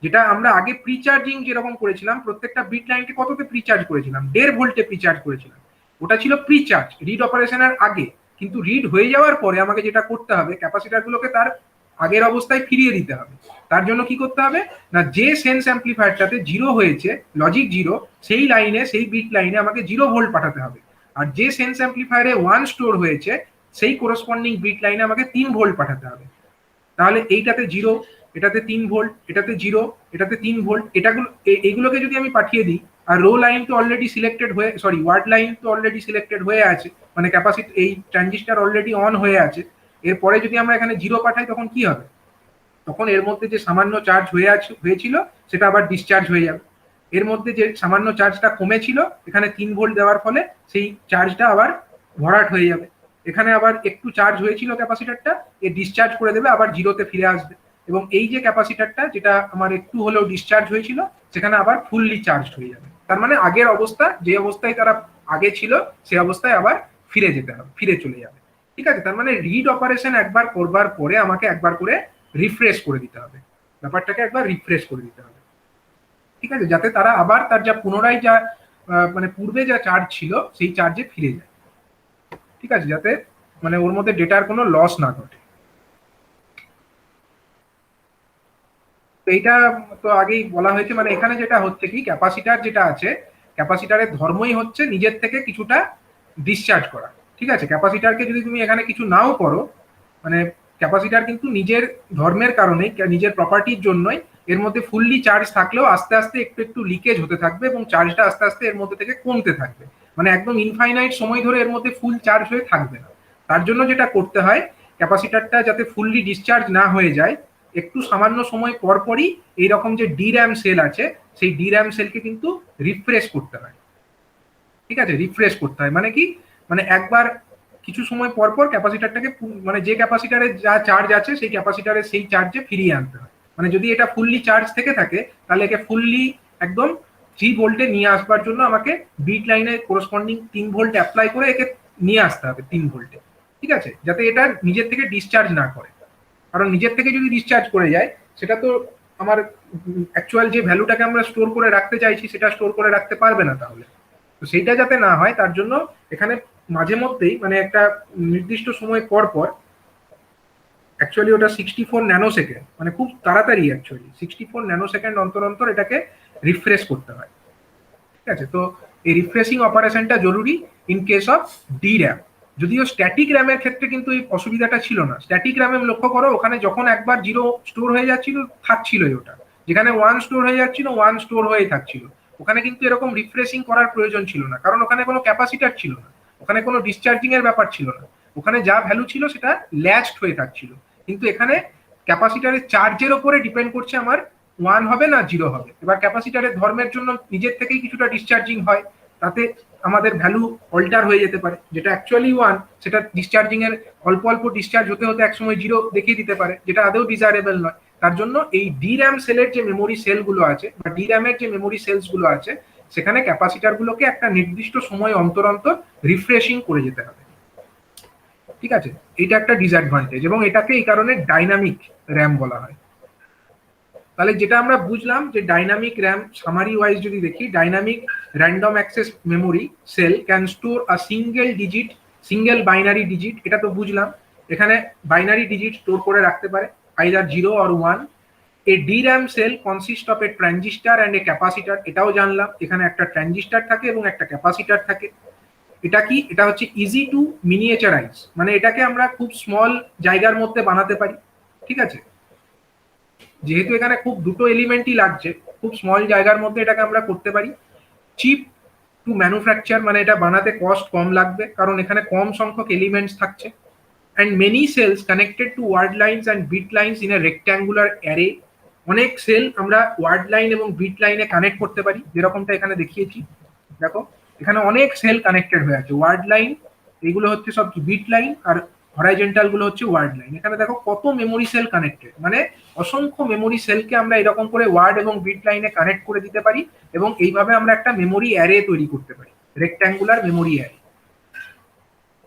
যেটা আমরা আগে প্রিচার্জিং যেরকম করেছিলাম, প্রত্যেকটা বিট লাইনকে কততে প্রিচার্জ করেছিলাম, 1.5 ভোল্টে প্রিচার্জ করেছিলাম, ওটা ছিল প্রিচার্জ রিড অপারেশনের আগে। কিন্তু রিড হয়ে যাওয়ার পরে আমাকে যেটা করতে হবে, ক্যাপাসিটারগুলোকে তার আগের অবস্থায় ফিরিয়ে দিতে হবে। তার জন্য কি করতে হবে না, যে সেন্স অ্যাম্পলিফায়ারটাতে 0 হয়েছে, লজিক 0, সেই লাইনে, সেই বিট লাইনে আমাকে 0 ভোল্ট পাঠাতে হবে। আর যে সেন্স অ্যাম্পলিফায়ারে 1 স্টোর হয়েছে সেই করসপন্ডিং বিট লাইনে আমাকে 3 ভোল্ট পাঠাতে হবে। তাহলে এইটাতে 0, এটাতে 3 ভোল্ট, এটাতে 0, এটাতে 3 ভোল্ট, এইগুলোকে যদি আমি পাঠিয়ে দিই, আর রো লাইন তো অলরেডি সিলেক্টেড হয়ে, সরি ওয়ার্ড লাইন তো অলরেডি সিলেক্টেড হয়ে আছে, মানে ক্যাপাসিটি এই ট্রানজিস্টার অলরেডি অন হয়ে আছে, এরপরে যদি আমরা এখানে 0 পাঠাই তখন কি হবে, তখন এর মধ্যে যে সামান্য চার্জ হয়েছিল সেটা আবার ডিসচার্জ হয়ে যাবে, এর মধ্যে যে সামান্য চার্জটা কমেছিল এখানে 3 ভোল্ট দেওয়ার ফলে সেই চার্জটা আবার ভরাট হয়ে যাবে, এখানে আবার একটু চার্জ হয়েছিল ক্যাপাসিটারটা, এ ডিসচার্জ করে দেবে, আবার জিরোতে ফিরে আসবে। এবং এই যে ক্যাপাসিটারটা যেটা আমার একটু হলেও ডিসচার্জ হয়েছিল সেখানে আবার ফুললি চার্জ হয়ে যাবে, তার মানে আগের অবস্থা, যে অবস্থায় তারা আগে ছিল সেই অবস্থায় আবার ফিরে যেতে হবে, ফিরে চলে যাবে। ঠিক আছে, তার মানে রিড অপারেশন একবার করবার পরে আমাকে একবার করে রিফ্রেশ করে দিতে হবে, ব্যাপারটাকে একবার রিফ্রেশ করে দিতে হবে। ঠিক আছে, যাতে তারা আবার তার যা পুনরায় যা মানে পূর্বে যা চার্জ ছিল সেই চার্জে ফিরে যায়। ঠিক আছে, যাতে মানে ওর মধ্যে ডেটার কোনো লস না ঘটে। তো এইটা তো আগেই বলা হয়েছে, মানে এখানে যেটা হচ্ছে কি, ক্যাপাসিটার যেটা আছে, ক্যাপাসিটারের ধর্মই হচ্ছে নিজের থেকে কিছুটা ডিসচার্জ করা। ঠিক আছে, ক্যাপাসিটারকে যদি তুমি এখানে কিছু নাও করো, মানে ক্যাপাসিটার কিন্তু নিজের ধর্মের কারণে, নিজের প্রপার্টির জন্যই এর মধ্যে ফুললি চার্জ থাকলেও আস্তে আস্তে একটু একটু লিকেজ হতে থাকবে এবং চার্জটা আস্তে আস্তে এর মধ্যে থেকে কমতে থাকবে, মানে একদম ইনফাইনাইট সময় ধরে এর মধ্যে ফুল চার্জ হয়ে থাকবে না। তার জন্য যেটা করতে হয়, ক্যাপাসিটারটা যাতে ফুললি ডিসচার্জ না হয়ে যায়, একটু সামান্য সময় পরপরই এইরকম যে ডির্যাম সেল আছে সেই ডির্যাম সেলকে কিন্তু রিফ্রেশ করতে হয়। ঠিক আছে, রিফ্রেশ করতে হয় মানে কি, মানে একবার কিছু সময় পর পর ক্যাপাসিটারটাকে, মানে যে ক্যাপাসিটারে যা চার্জ আছে সেই ক্যাপাসিটারে সেই চার্জে ফিরিয়ে আনতে হয়। মানে যদি এটা ফুললি চার্জ থেকে থাকে তাহলে একে ফুললি একদম 3 ভোল্টে নিয়ে আসবার জন্য আমাকে বিট লাইনে করসপন্ডিং 3 ভোল্ট অ্যাপ্লাই করে একে নিয়ে আসতে হবে 3 ভোল্টে। ঠিক আছে, যাতে এটা নিজের থেকে ডিসচার্জ না করে, কারণ নিজের থেকে যদি ডিসচার্জ করে যায় সেটা তো আমার অ্যাকচুয়াল যে ভ্যালুটাকে আমরা স্টোর করে রাখতে চাইছি সেটা স্টোর করে রাখতে পারবে না। তাহলে তো সেইটা যাতে না হয় তার জন্য এখানে মাঝে মধ্যেই, মানে একটা নির্দিষ্ট সময় পর পর, অ্যাকচুয়ালি ওটা 64 ন্যানো সেকেন্ড, মানে খুব তাড়াতাড়ি অ্যাকচুয়ালি 64 ন্যানো সেকেন্ড অন্তর অন্তর এটাকে রিফ্রেশ করতে হয়। ঠিক আছে, তো এই রিফ্রেশিং অপারেশনটা জরুরি in case of D RAM. যদিও স্ট্যাটিক র্যামের ক্ষেত্রে কিন্তু এই অসুবিধাটা ছিল না, স্ট্যাটিক র্যামে লক্ষ্য করো ওখানে যখন একবার 0 স্টোর হয়ে যাচ্ছিল থাকছিলই ওটা, যেখানে 1 স্টোর হয়ে যাচ্ছিল 1 স্টোর হয়ে থাকছিল, ওখানে কিন্তু এরকম রিফ্রেশিং করার প্রয়োজন ছিল না, কারণ ওখানে কোনো ক্যাপাসিটার ছিল না, ওখানে কোনো ডিসচার্জিং এর ব্যাপার ছিল না, ওখানে যা ভ্যালু ছিল সেটা ল্যাচড হয়ে থাকছিল। কিন্তু এখানে ক্যাপাসিটারের চার্জের ওপরে ডিপেন্ড করছে আমার ওয়ান হবে না জিরো হবে। এবার ক্যাপাসিটারের ধর্মের জন্য নিজের থেকেই কিছুটা ডিসচার্জিং হয়, তাতে আমাদের ভ্যালু অল্টার হয়ে যেতে পারে। যেটা অ্যাকচুয়ালি ওয়ান সেটা ডিসচার্জিং এর অল্প অল্প ডিসচার্জ হতে হতে একসময় জিরো দেখিয়ে দিতে পারে, যেটা আদৌ ডিজায়ারেবল নয়। তার জন্য এই ডির্যাম সেলের যে মেমোরি সেলগুলো আছে বা ডির্যামের যে মেমোরি সেলস গুলো আছে, সেখানে ক্যাপাসিটার গুলোকে একটা নির্দিষ্ট সময় অন্তর অন্তর রিফ্রেশিং করে যেতে হবে। ঠিক আছে, এটা একটা ডিসঅ্যাডভান্টেজ, এবং এটাকে এই কারণে ডাইনামিক র্যাম বলা হয়। তাহলে যেটা আমরা বুঝলাম যে ডাইনামিক র্যাম সামারি ওয়াইজ যদি দেখি, dynamic random access memory cell can store a single binary digit, এটা তো বুঝলাম। এখানে বাইনারি ডিজিট স্টোর করে রাখতে পারে, either 0 or 1। A DRAM cell consist of a transistor and a capacitor, এটাও জানলাম। এখানে একটা ট্রানজিস্টার থাকে এবং একটা ক্যাপাসিটার থাকে। এটা কি? এটা হচ্ছে ইজি টু মিনিয়েচারাইজ, মানে এটাকে আমরা খুব স্মল জায়গার মধ্যে বানাতে পারি। ঠিক আছে, যেহেতু এখানে খুব দুটো এলিমেন্টই লাগছে, খুব স্মল জায়গার মধ্যে এটাকে আমরা করতে পারি। চিপ টু ম্যানুফ্যাকচার, মানে এটা বানাতে কস্ট কম লাগবে, কারণ এখানে কম সংখ্যক এলিমেন্টস থাকছে। And many cells connected to word lines and bit lines in a rectangular array. অনেক সেল আমরা ওয়ার্ড লাইন এবং বিট লাইনে কানেক্ট করতে পারি, যেরকমটা এখানে দেখিয়েছি। দেখো এখানে অনেক সেল কানেক্টেড হয়ে আছে। ওয়ার্ড লাইন এগুলো হচ্ছে সব বিট লাইন, আর হরাইজন্টাল গুলো হচ্ছে ওয়ার্ড লাইন। এখানে দেখো কত মেমোরি সেল কানেক্টেড, মানে অসংখ্য মেমোরি সেলকে আমরা এরকম করে ওয়ার্ড এবং বিট লাইনে কানেক্ট করে দিতে পারি, এবং এইভাবে আমরা একটা মেমোরি অ্যারে তৈরি করতে পারি, rectangular memory array.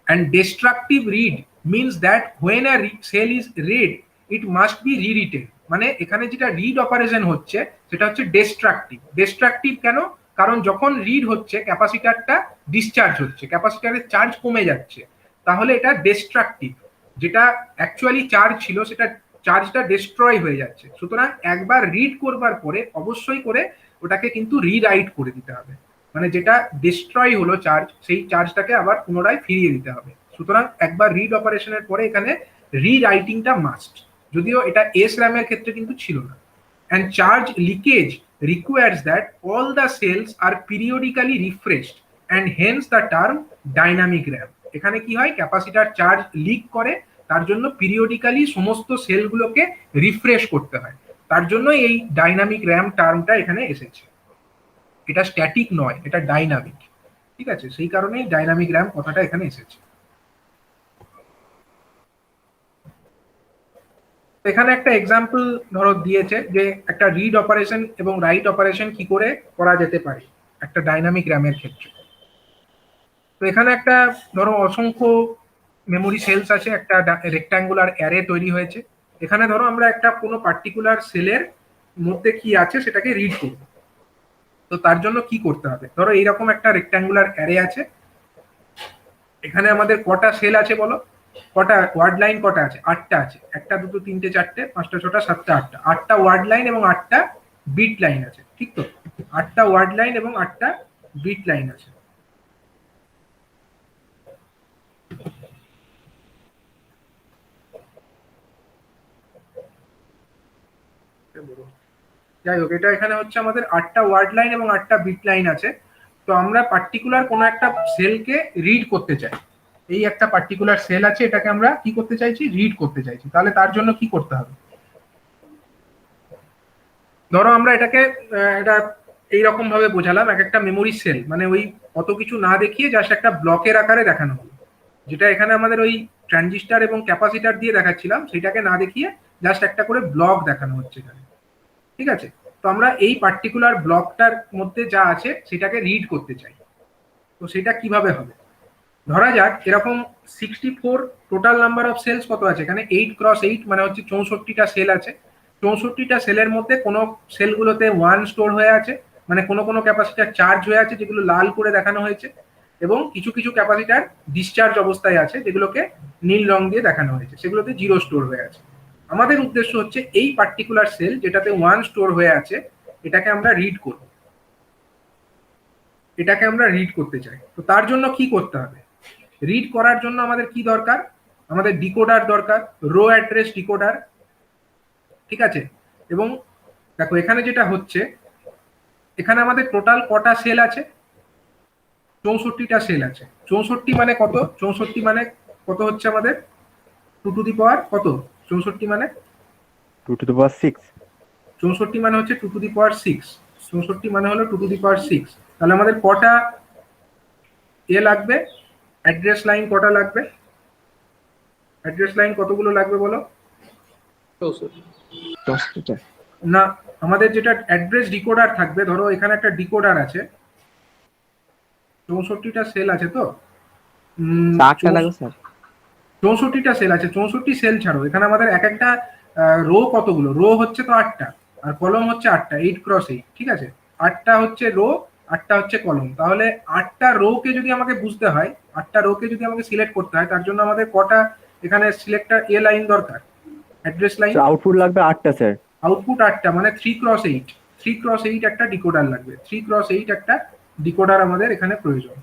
And destructive read means that when a cell is read, it must be rewritten. মানে এখানে যেটা রিড অপারেশন হচ্ছে সেটা হচ্ছে ডেস্ট্রাকটিভ। ডেস্ট্রাকটিভ কেন? কারণ যখন রিড হচ্ছে ক্যাপাসিটারটা ডিসচার্জ হচ্ছে, ক্যাপাসিটারের চার্জ কমে যাচ্ছে, তাহলে এটা ডেস্ট্রাকটিভ। যেটা অ্যাকচুয়ালি চার্জ ছিল সেটা চার্জটা ডেস্ট্রয় হয়ে যাচ্ছে। সুতরাং একবার রিড করবার পরে অবশ্যই করে ওটাকে কিন্তু রিরাইট করে দিতে হবে, মানে যেটা ডিস্ট্রয় হলো চার্জ, সেই চার্জটাকে আবার পুনরায় ফিরিয়ে দিতে হবে। সুতরাং একবার রিড অপারেশনের পরে এখানে রিরাইটিংটা মাস্ট, যদিও এটা এস র্যামের ক্ষেত্রে কিন্তু ছিল না। And charge leakage requires that all the cells are periodically refreshed, and hence the term dynamic RAM. এখানে কি হয়, ক্যাপাসিটার চার্জ লিক করে, তার জন্য পিরিয়ডিক্যালি সমস্ত সেলগুলোকে রিফ্রেশ করতে হয়, তার জন্য এই ডাইনামিক র্যাম টার্মটা এখানে এসেছে। এটা স্ট্যাটিক নয়, এটা ডাইনামিক। ঠিক আছে, সেই কারণেই ডাইনামিক র্যাম কথাটা এখানে এসেছে। এখানে একটা এক্সাম্পল ধরো দিয়েছে যে একটা রিড অপারেশন এবং রাইট অপারেশন কি করে করা যেতে পারে একটা ডাইনামিক র্যামের ক্ষেত্রে। তো এখানে একটা ধরো অসংখ্য মেমোরি সেলস আছে, একটা রেক্ট্যাঙ্গুলার অ্যারে তৈরি হয়েছে। এখানে ধরো আমরা একটা কোনো পার্টিকুলার সেলের মধ্যে কি আছে সেটাকে রিড করব। তো তার জন্য কি করতে হবে, ধরো এইরকম একটা রেক্ট্যাঙ্গুলার অ্যারে আছে। এখানে আমাদের কটা সেল আছে বলো, কটা ওয়ার্ড লাইন কটা আছে? 8টা আছে। 1টা 2টো 3টে 4টে 5টা 6টা 7টা 8টা। 8টা ওয়ার্ড লাইন এবং 8টা বিট লাইন আছে, ঠিক তো? 8টা ওয়ার্ড লাইন এবং 8টা বিট লাইন আছে। যাই হোক, এটা এখানে হচ্ছে আমাদের 8টা ওয়ার্ড লাইন এবং 8টা বিট লাইন আছে। তো আমরা পার্টিকুলার কোনো একটা সেলকে রিড করতে চাই। এই একটা পার্টিকুলার সেল আছে, এটাকে আমরা কি করতে চাইছি, রিড করতে চাইছি। তাহলে তার জন্য কি করতে হবে, ধরো আমরা এটাকে এটা এইরকম ভাবে বোঝালাম, এক একটা মেমোরি সেল মানে ওই অত কিছু না দেখিয়ে জাস্ট একটা ব্লকের আকারে দেখানো হলো, যেটা এখানে আমাদের ওই ট্রানজিস্টার এবং ক্যাপাসিটার দিয়ে দেখাচ্ছিলাম, সেটাকে না দেখিয়ে জাস্ট একটা করে ব্লক দেখানো হচ্ছে এখানে। ঠিক আছে, তো আমরা এই পার্টিকুলার ব্লকটার মধ্যে যা আছে সেটাকে রিড করতে চাই। তো সেটা কিভাবে হবে, ধরা যাক এরকম 64 টোটাল নাম্বার অফ সেলস কত আছে এখানে, 8x8 মানে হচ্ছে 64টা সেল আছে। 64টা সেলের মধ্যে কোনো সেলগুলোতে 1 স্টোর হয়ে আছে, মানে কোনো কোনো ক্যাপাসিটার চার্জ হয়ে আছে যেগুলো লাল করে দেখানো হয়েছে, এবং কিছু কিছু ক্যাপাসিটার ডিসচার্জ অবস্থায় আছে যেগুলোকে নীল রং দিয়ে দেখানো হয়েছে, সেগুলোতে 0 স্টোর হয়ে আছে। আমাদের উদ্দেশ্য হচ্ছে এই পার্টিকুলার সেল যেটাতে 1 স্টোর হয়ে আছে, এটাকে আমরা রিড করব, এটাকে আমরা রিড করতে চাই। তো তার জন্য কি করতে হবে, রিড করার জন্য আমাদের কি দরকার, আমাদের ডিকোডার দরকার, রো অ্যাড্রেস ডিকোডার। ঠিক আছে, এবং দেখো এখানে যেটা হচ্ছে, এখানে আমাদের টোটাল কটা সেল আছে, 64টা সেল আছে। 64 মানে কত, 64 মানে কত হচ্ছে আমাদের 2 টু দি পাওয়ার কত, 64 মানে 2 to the power 6 64 মানে হচ্ছে 2 টু দি পাওয়ার 6, 64 মানে হলো 2 টু দি পাওয়ার 6। তাহলে আমাদের কটা লাগবে, অ্যাড্রেস লাইন কটা লাগবে, অ্যাড্রেস লাইন কতগুলো লাগবে বলো? 64টা। না, আমাদের যেটা অ্যাড্রেস ডিকোডার থাকবে, ধরো এখানে একটা ডিকোডার আছে, 64টা সেল আছে তো, 8টা লাগবে স্যার। 64টা সেল আছে, 64 সেল ছাড়ো, এখানে আমাদের এক একটা রো কতগুলো, রো হচ্ছে তো 8টা, আর কলম হচ্ছে 8টা, 8x8, ঠিক আছে? 8টা হচ্ছে রো, 8টা হচ্ছে কলম। তাহলে 8টা রোকে যদি আমাকে বুঝতে হয়, 8টা রোকে যদি আমাকে সিলেক্ট করতে হয়, তার জন্য আমাদের কটা এখানে সিলেক্টর লাইন দরকার, অ্যাড্রেস লাইন? আউটপুট লাগবে 8টা স্যার। আউটপুট 8টা, মানে 3x8, 3x8 একটা ডিকোডার লাগবে, 3x8 একটা ডিকোডার আমাদের এখানে প্রয়োজন,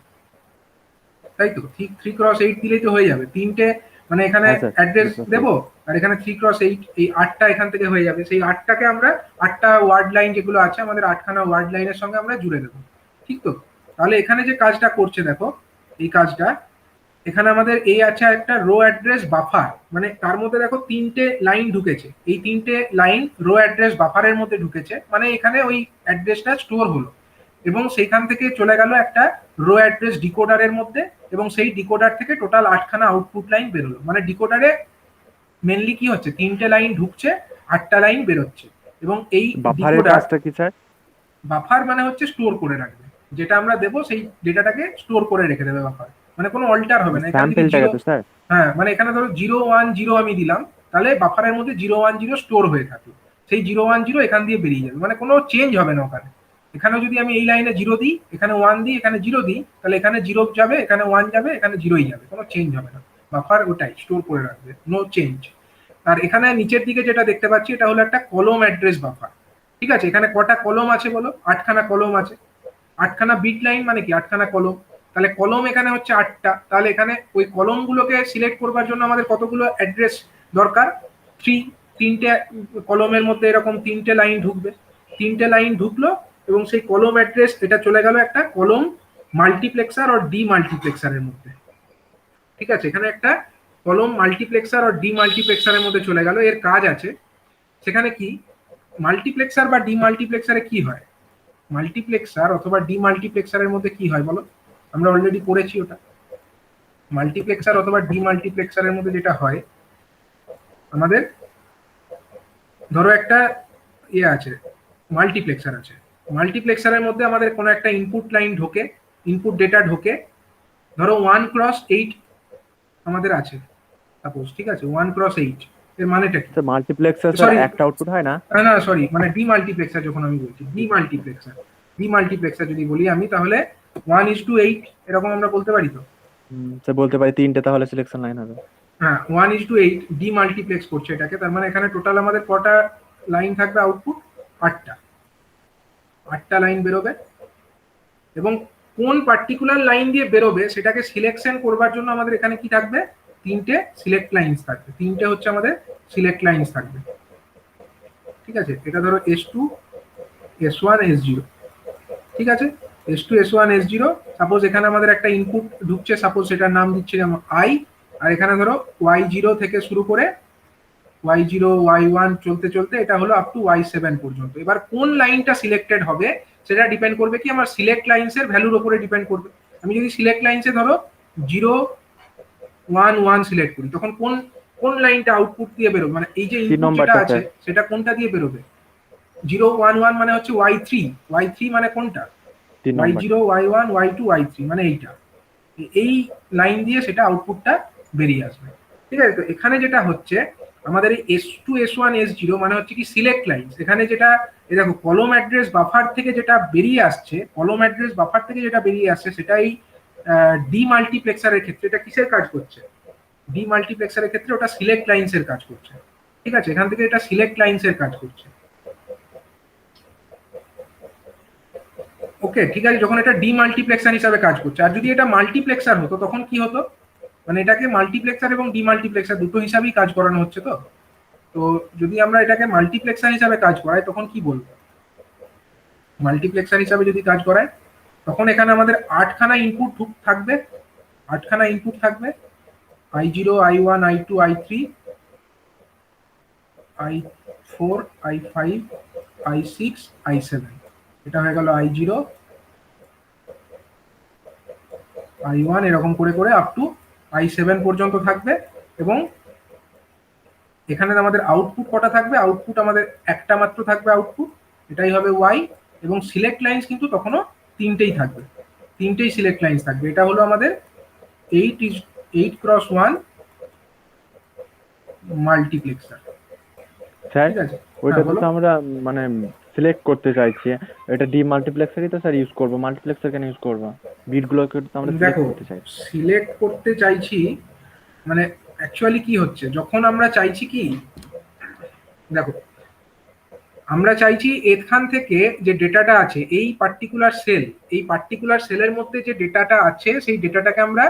তাই তো? ঠিক 3x8 দিলেই তো হয়ে যাবে, তিনটে মানে এখানে হ্যাঁ স্যার, অ্যাড্রেস 3x8 দেবো, আর এখানে 3x8, এই 8টা এখান থেকে হয়ে যাবে। সেই 8টাকে আমরা 8টা ওয়ার্ড লাইন যেগুলো আছে আমাদের 8খানা ওয়ার্ড লাইনের সঙ্গে আমরা জুড়ে দেবো, ঠিক তো? তাহলে এখানে যে কাজটা করছে দেখো, এই কাজটা এখানে আমাদের এই আছে একটা রো অ্যাড্রেস বাফার, মানে তার মধ্যে দেখো তিনটে লাইন ঢুকেছে, এই তিনটে লাইন রো অ্যাড্রেস বাফারের মধ্যে ঢুকেছে, মানে এখানে ওই অ্যাড্রেসটা স্টোর হলো, এবং সেইখান থেকে চলে গেল একটা রো অ্যাড্রেস ডিকোডারের মধ্যে, এবং সেই ডিকোডার থেকে টোটাল 8খানা আউটপুট লাইন বেরোলো। মানে ডিকোডারে মেনলি কি হচ্ছে, তিনটে লাইন ঢুকছে, 8টা লাইন বেরোচ্ছে, এবং এই বাফারের ডিকোডার, কাজটা কি স্যার? বাফার মানে হচ্ছে স্টোর করে রাখবে, যেটা আমরা দেবো সেই ডেটাটাকে স্টোর করে রেখে দেবে বাফার, মানে কোনো অল্টার হবে না। এখানে যদি স্যাম্পলটাকে তো স্যার। হ্যাঁ, মানে এখানে ধরো 010 আমি দিলাম, তাহলে বাফারের মধ্যে 010 স্টোর হয়ে থাকে, সেই 010 এখান দিয়ে বেরিয়ে যাবে, মানে কোনো চেঞ্জ হবে না ওখানে। এখানে যদি আমি এই লাইনে 0 দিই, এখানে 1 দিই, এখানে 0 দিই, তাহলে এখানে 0 যাবে, এখানে 1 যাবে, এখানে 0ই যাবে, কোনো চেঞ্জ হবে না। বাফার ওটাই স্টোর করে রাখবে, নো চেঞ্জ। আর এখানে নিচের দিকে যেটা দেখতে পাচ্ছি, এটা হলো একটা কলম অ্যাড্রেস বাফার, ঠিক আছে? এখানে কটা কলম আছে বলো? 8খানা কলম আছে, 8খানা বিট লাইন মানে কি 8খানা কলম, তাহলে কলম এখানে হচ্ছে 8টা, তাহলে এখানে ওই কলমগুলোকে সিলেক্ট করবার জন্য আমাদের কতগুলো অ্যাড্রেস দরকার? 3, তিনটে কলমের মধ্যে এরকম তিনটে লাইন ঢুকবে, তিনটে লাইন ঢুকলো, এবং সেই কলম অ্যাড্রেস এটা চলে গেল একটা কলম মাল্টিপ্লেক্সার আর ডি মাল্টিপ্লেক্সারের মধ্যে, ঠিক আছে? এখানে একটা কলম মাল্টিপ্লেক্সার আর ডি মাল্টিপ্লেক্সারের মধ্যে চলে গেল। এর কাজ আছে সেখানে কি, মাল্টিপ্লেক্সার বা ডি মাল্টিপ্লেক্সারে কি হয়, মাল্টিপ্লেক্সার অথবা ডি মাল্টিপ্লেক্সারের মধ্যে কি হয় বলো? আমরা অলরেডি পড়েছি ওটা। মাল্টিপ্লেক্সার অথবা ডি মাল্টিপ্লেক্সারের মধ্যে যেটা হয়, আমাদের ধরো একটা ইয়ে আছে, মাল্টিপ্লেক্সার আছে, মাল্টিপ্লেক্সারের মধ্যে আমাদের কোনো একটা ইনপুট লাইন ঢোকে, ইনপুট ডেটা ঢোকে, ধরো 1x8 আমাদের আছে সাপোজ, ঠিক আছে? 1x8 এর মানেটা কি? স্যার মাল্টিপ্লেক্সার স্যার সরি, একটা আউটপুট হয় না? না সরি, মানে ডি মাল্টিপ্লেক্সার যখন আমি বলছি, ডি মাল্টিপ্লেক্সার যদি বলি আমি, তাহলে 1:8 এরকম আমরা বলতে পারি তো? স্যার বলতে পারি 3টে, তাহলে সিলেকশন লাইন হবে। হ্যাঁ, 1:8 ডি মাল্টিপ্লেক্স করছে এটাকে, তার মানে এখানে টোটাল আমাদের কটা লাইন থাকবে আউটপুট? 8টা, 8টা লাইন বেরোবে, এবং কোন পার্টিকুলার লাইন দিয়ে বেরোবে সেটাকে সিলেকশন করবার জন্য আমাদের এখানে কি থাকবে? তিনটে সিলেক্ট লাইন্স থাকবে, তিনটে হচ্ছে আমাদের সিলেক্ট লাইন্স থাকবে, ঠিক আছে? এটা ধরো S2, S1, S0, ঠিক আছে? S2, S1, S0, সাপোজ এখানে আমাদের একটা ইনপুট ঢুকছে, সাপোজ সেটার নাম দিচ্ছে যেমন I, আর এখানে ধরো Y0 থেকে শুরু করে Y0, Y1 চলতে চলতে এটা হলো আপ টু Y7 পর্যন্ত। এবার কোন লাইনটা সিলেক্টেড হবে সেটা ডিপেন্ড করবে কি, আমার সিলেক্ট লাইন্সের ভ্যালুর উপরে ডিপেন্ড করবে। আমি যদি সিলেক্ট লাইন্সে ধরো 0, 1, 1 সিলেক্ট করি, তখন কোন কোন লাইনটা আউটপুট দিয়ে বেরোবে, মানে এই যে ইনপুট যেটা আছে সেটা কোনটা দিয়ে বেরোবে? 0, 1, 1 মানে হচ্ছে Y3, Y3 মানে কোনটা? Y0, Y1, Y2, Y3 মানে এইটা, এই লাইন দিয়ে সেটা আউটপুটটা বেরিয়ে আসবে, ঠিক আছে? তো এখানে যেটা হচ্ছে আমাদের এই S2, S1, S0 মানে হচ্ছে কি সিলেক্ট লাইন। এখানে যেটা এই দেখো কলম অ্যাড্রেস বাফার থেকে যেটা বেরিয়ে আসছে, কলম অ্যাড্রেস বাফার থেকে যেটা বেরিয়ে আসছে সেটা এই ডি মাল্টিপ্লেক্সারের ক্ষেত্রে এটা কিসের কাজ করছে? ডি মাল্টিপ্লেক্সারের ক্ষেত্রে ওটা সিলেক্ট লাইনসের কাজ করছে, ঠিক আছে? এখান থেকে এটা সিলেক্ট লাইনসের কাজ করছে, ওকে, ঠিক আছে? যখন এটা ডি মাল্টিপ্লেক্সার হিসাবে কাজ করছে। আর যদি এটা মাল্টিপ্লেক্সার হতো তখন কি হতো, মানে এটাকে মাল্টিপ্লেক্সার এবং ডি মাল্টিপ্লেক্সার দুটো হিসাবেই কাজ করানো হচ্ছে। তো তো যদি আমরা এটাকে মাল্টিপ্লেক্সার হিসাবে কাজ করাই তখন কি বলবো? মাল্টিপ্লেক্সার হিসাবে যদি কাজ করায় তখন এখানে আমাদের 8খানা ইনপুট থাকবে, 8খানা ইনপুট থাকবে, I0, I1, I2, I3, I4, I5, I6 I7, এটা হয়ে গেল I0 I1 এরকম করে করে আপ টু I7 পর্যন্ত থাকবে। এবং এখানে আমাদের আউটপুট কটা থাকবে? আউটপুট আমাদের একটা মাত্র থাকবে আউটপুট, এটাই হবে Y। এবং সিলেক্ট লাইন্স কিন্তু তখনও তিনটেই থাকবে, তিনটেই সিলেক্ট লাইন্স থাকবে। এটা হলো আমাদের 8x1 মাল্টিপ্লেক্সার। স্যার ঠিক আছে, ওইটা বলো। তো আমরা মানে সিলেক্ট করতে চাইছি, এটা ডি মাল্টিপ্লেক্সারই তো স্যার ইউজ করব, মাল্টিপ্লেক্সার কেন ইউজ করব? বিটগুলোকে তো আমরা সিলেক্ট দেখো, করতে চাই। সিলেক্ট করতে চাইছি মানে অ্যাকচুয়ালি কি হচ্ছে, যখন আমরা চাইছি কি, দেখো আমরা চাইছি এখান থেকে যে ডেটাটা আছে এই পার্টিকুলার সেল, এই পার্টিকুলার সেলের মধ্যে যে ডেটাটা আছে সেই ডেটাটাকে আমরা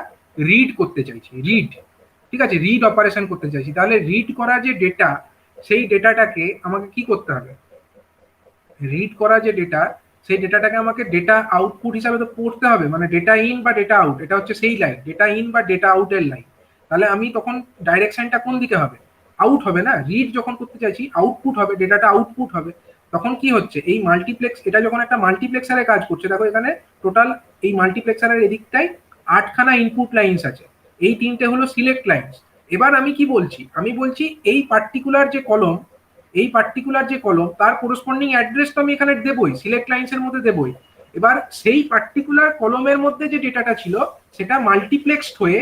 রিড করতে চাইছি, রিড। ঠিক আছে, রিড অপারেশন করতে চাইছি। তাহলে রিড করা যে ডেটা, সেই ডেটাটাকে আমাকে কি করতে হবে? রিড করা যে ডেটা, সেই ডেটাটাকে আমাকে ডেটা আউটপুট হিসাবে তো পড়তে হবে, মানে ডেটা ইন বা ডেটা আউট, এটা হচ্ছে সেই লাইন, ডেটা ইন বা ডেটা আউটের লাইন। তাহলে আমি তখন ডাইরেকশনটা কোন দিকে হবে? আউট হবে না? রিড যখন করতে চাইছি আউটপুট হবে, ডেটাটা আউটপুট হবে। তখন কি হচ্ছে, এই মাল্টিপ্লেক্স, এটা যখন একটা মাল্টিপ্লেক্সারে কাজ করছে, দেখো এখানে টোটাল এই মাল্টিপ্লেক্সারের এদিকটায় 8খানা ইনপুট লাইনস আছে, এই তিনটে হলো সিলেক্ট লাইনস। এবার আমি কি বলছি, আমি বলছি এই পার্টিকুলার যে কলম, এই পার্টিকুলার যে কলম তার করসপন্ডিং অ্যাড্রেস তো আমি এখানে দেবই, সিলেক্ট লাইনসের মধ্যে দেবই। এবার সেই পার্টিকুলার কলমের মধ্যে যে ডেটাটা ছিল সেটা মাল্টিপ্লেক্সড হয়ে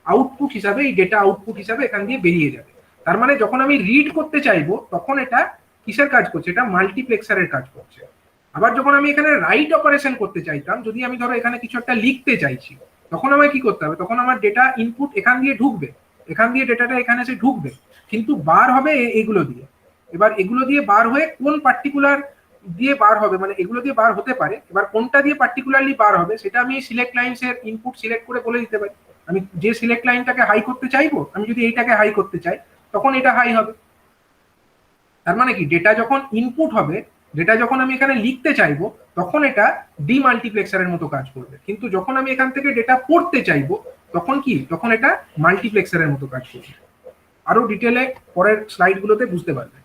আউটপুট হিসাবে, এই ডেটা আউটপুট হিসাবে এখান দিয়ে বেরিয়ে যাবে। তার মানে যখন আমি রিড করতে চাইবো তখন এটা কিসের কাজ করছে? এটা মাল্টিপ্লেক্সারের কাজ করছে। আবার যখন আমি এখানে রাইট অপারেশন করতে চাইতাম, যদি আমি ধরো এখানে কিছু একটা লিখতে চাইছি, তখন আমায় কি করতে হবে? তখন আমার ডেটা ইনপুট এখান দিয়ে ঢুকবে, এখান দিয়ে ডেটাটা এখানে এসে ঢুকবে, কিন্তু বার হবে এগুলো দিয়ে। এবার এগুলো দিয়ে বার হয়ে কোন পার্টিকুলার দিয়ে বার হবে, মানে এগুলো দিয়ে বার হতে পারে, এবার কোনটা দিয়ে পার্টিকুলারলি বার হবে সেটা আমি সিলেক্ট লাইনসের ইনপুট সিলেক্ট করে বলে দিতে পারি। আমি যে সিলেক্ট লাইনটাকে হাই করতে চাইবো, আমি যদি এইটাকে হাই করতে চাই তখন এটা হাই হবে। তার মানে কি, ডেটা যখন ইনপুট হবে, ডেটা যখন আমি এখানে লিখতে চাইবো তখন এটা ডিমাল্টিপ্লেক্সারের মতো কাজ করবে, কিন্তু যখন আমি এখান থেকে ডেটা পড়তে চাইবো তখন কি, তখন এটা মাল্টিপ্লেক্সারের মতো কাজ করবে। আরো ডিটেলে পরের স্লাইডগুলোতে বুঝতে পারবে।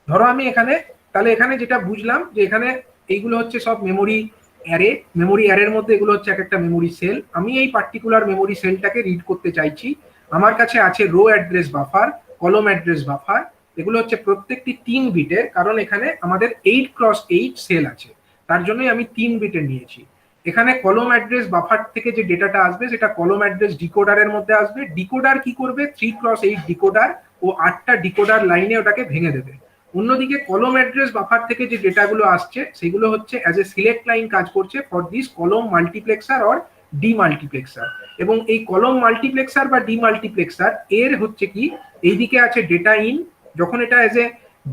ধরো আমি এখানে, তাহলে এখানে যেটা বুঝলাম যে এখানে এইগুলো হচ্ছে সব মেমোরি অ্যারে, মেমোরি অ্যারের মধ্যে এগুলো হচ্ছে এক একটা মেমোরি সেল। আমি এই পার্টিকুলার মেমোরি সেলটাকে রিড করতে চাইছি। আমার কাছে আছে রো অ্যাড্রেস বাফার, কলম অ্যাড্রেস বাফার, এগুলো হচ্ছে প্রত্যেকটি 3 বিটের, কারণ এখানে আমাদের 8x8 সেল আছে, তার জন্যই আমি 3 বিটের নিয়েছি। এখানে কলম অ্যাড্রেস বাফার থেকে যে ডেটাটা আসবে সেটা কলম অ্যাড্রেস ডিকোডারের মধ্যে আসবে। ডিকোডার কি করবে? 3x8 ডিকোডার ও 8টা ডিকোডার লাইনে ওটাকে ভেঙে দেবে। অন্যদিকে কলম অ্যাড্রেস বাফার থেকে যে ডেটাগুলো আসছে সেগুলো হচ্ছে অ্যাজ এ সিলেক্ট লাইন কাজ করছে ফর দিস কলম মাল্টিপ্লেক্সার অর ডিমাল্টিপ্লেক্সার। এবং এই কলম মাল্টিপ্লেক্সার বা ডিমাল্টিপ্লেক্সার এর হচ্ছে কি, এইদিকে আছে ডেটা ইন, যখন এটা অ্যাজ এ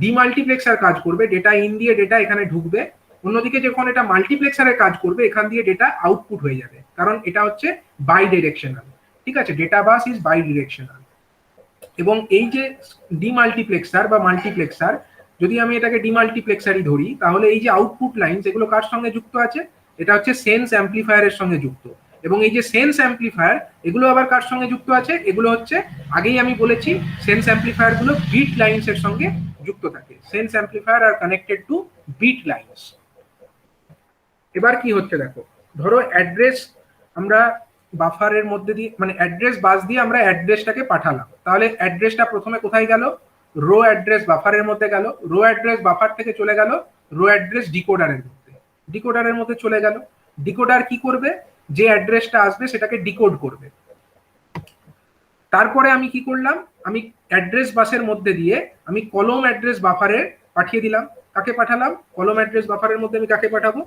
ডিমাল্টিপ্লেক্সার কাজ করবে, ডেটা ইন দিয়ে ডেটা এখানে ঢুকবে। অন্যদিকে যখন এটা মাল্টিপ্লেক্সারে কাজ করবে এখান দিয়ে ডেটা আউটপুট হয়ে যাবে, কারণ এটা হচ্ছে বাই ডিরেকশনাল। ঠিক আছে, data bus is bidirectional. এবং এই যে ডিমাল্টিপ্লেক্সার বা মাল্টিপ্লেক্সার, যদি আমি এটাকে ডিমাল্টিপ্লেক্সারই ধরি, তাহলে এই যে আউটপুট লাইন এগুলো কার সঙ্গে যুক্ত আছে? এটা হচ্ছে সেন্স অ্যাম্পলিফায়ারের সঙ্গে যুক্ত। এবং এই যে সেন্স অ্যাম্পলিফায়ার, এগুলো আবার কার সঙ্গে যুক্ত আছে? এগুলো হচ্ছে, আগেই আমি বলেছি, সেন্স অ্যাম্পলিফায়ার গুলো বিট লাইনস এর সঙ্গে যুক্ত থাকে। Sense amplifier are connected to bit lines. এবার কি হচ্ছে দেখো, ধরো অ্যাড্রেস আমরা বাফারের মধ্যে দিয়ে, মানে অ্যাড্রেস বাস দিয়ে আমরা অ্যাড্রেসটাকে পাঠালাম, তাহলে অ্যাড্রেসটা প্রথমে কোথায় গেল? রো অ্যাড্রেস বাফারের মধ্যে গেল। রো অ্যাড্রেস বাফার থেকে চলে গেল রো অ্যাড্রেস ডিকোডারের মধ্যে, ডিকোডারের মধ্যে চলে গেল। ডিকোডার কি করবে? যে অ্যাড্রেসটা আসবে সেটাকে ডিকোড করবে। তারপরে আমি কি করলাম, আমি অ্যাড্রেস বাসের মধ্যে দিয়ে আমি কলম অ্যাড্রেস বাফারে পাঠিয়ে দিলাম। কাকে পাঠালাম? কলম অ্যাড্রেস বাফারের মধ্যে আমি কাকে পাঠাবো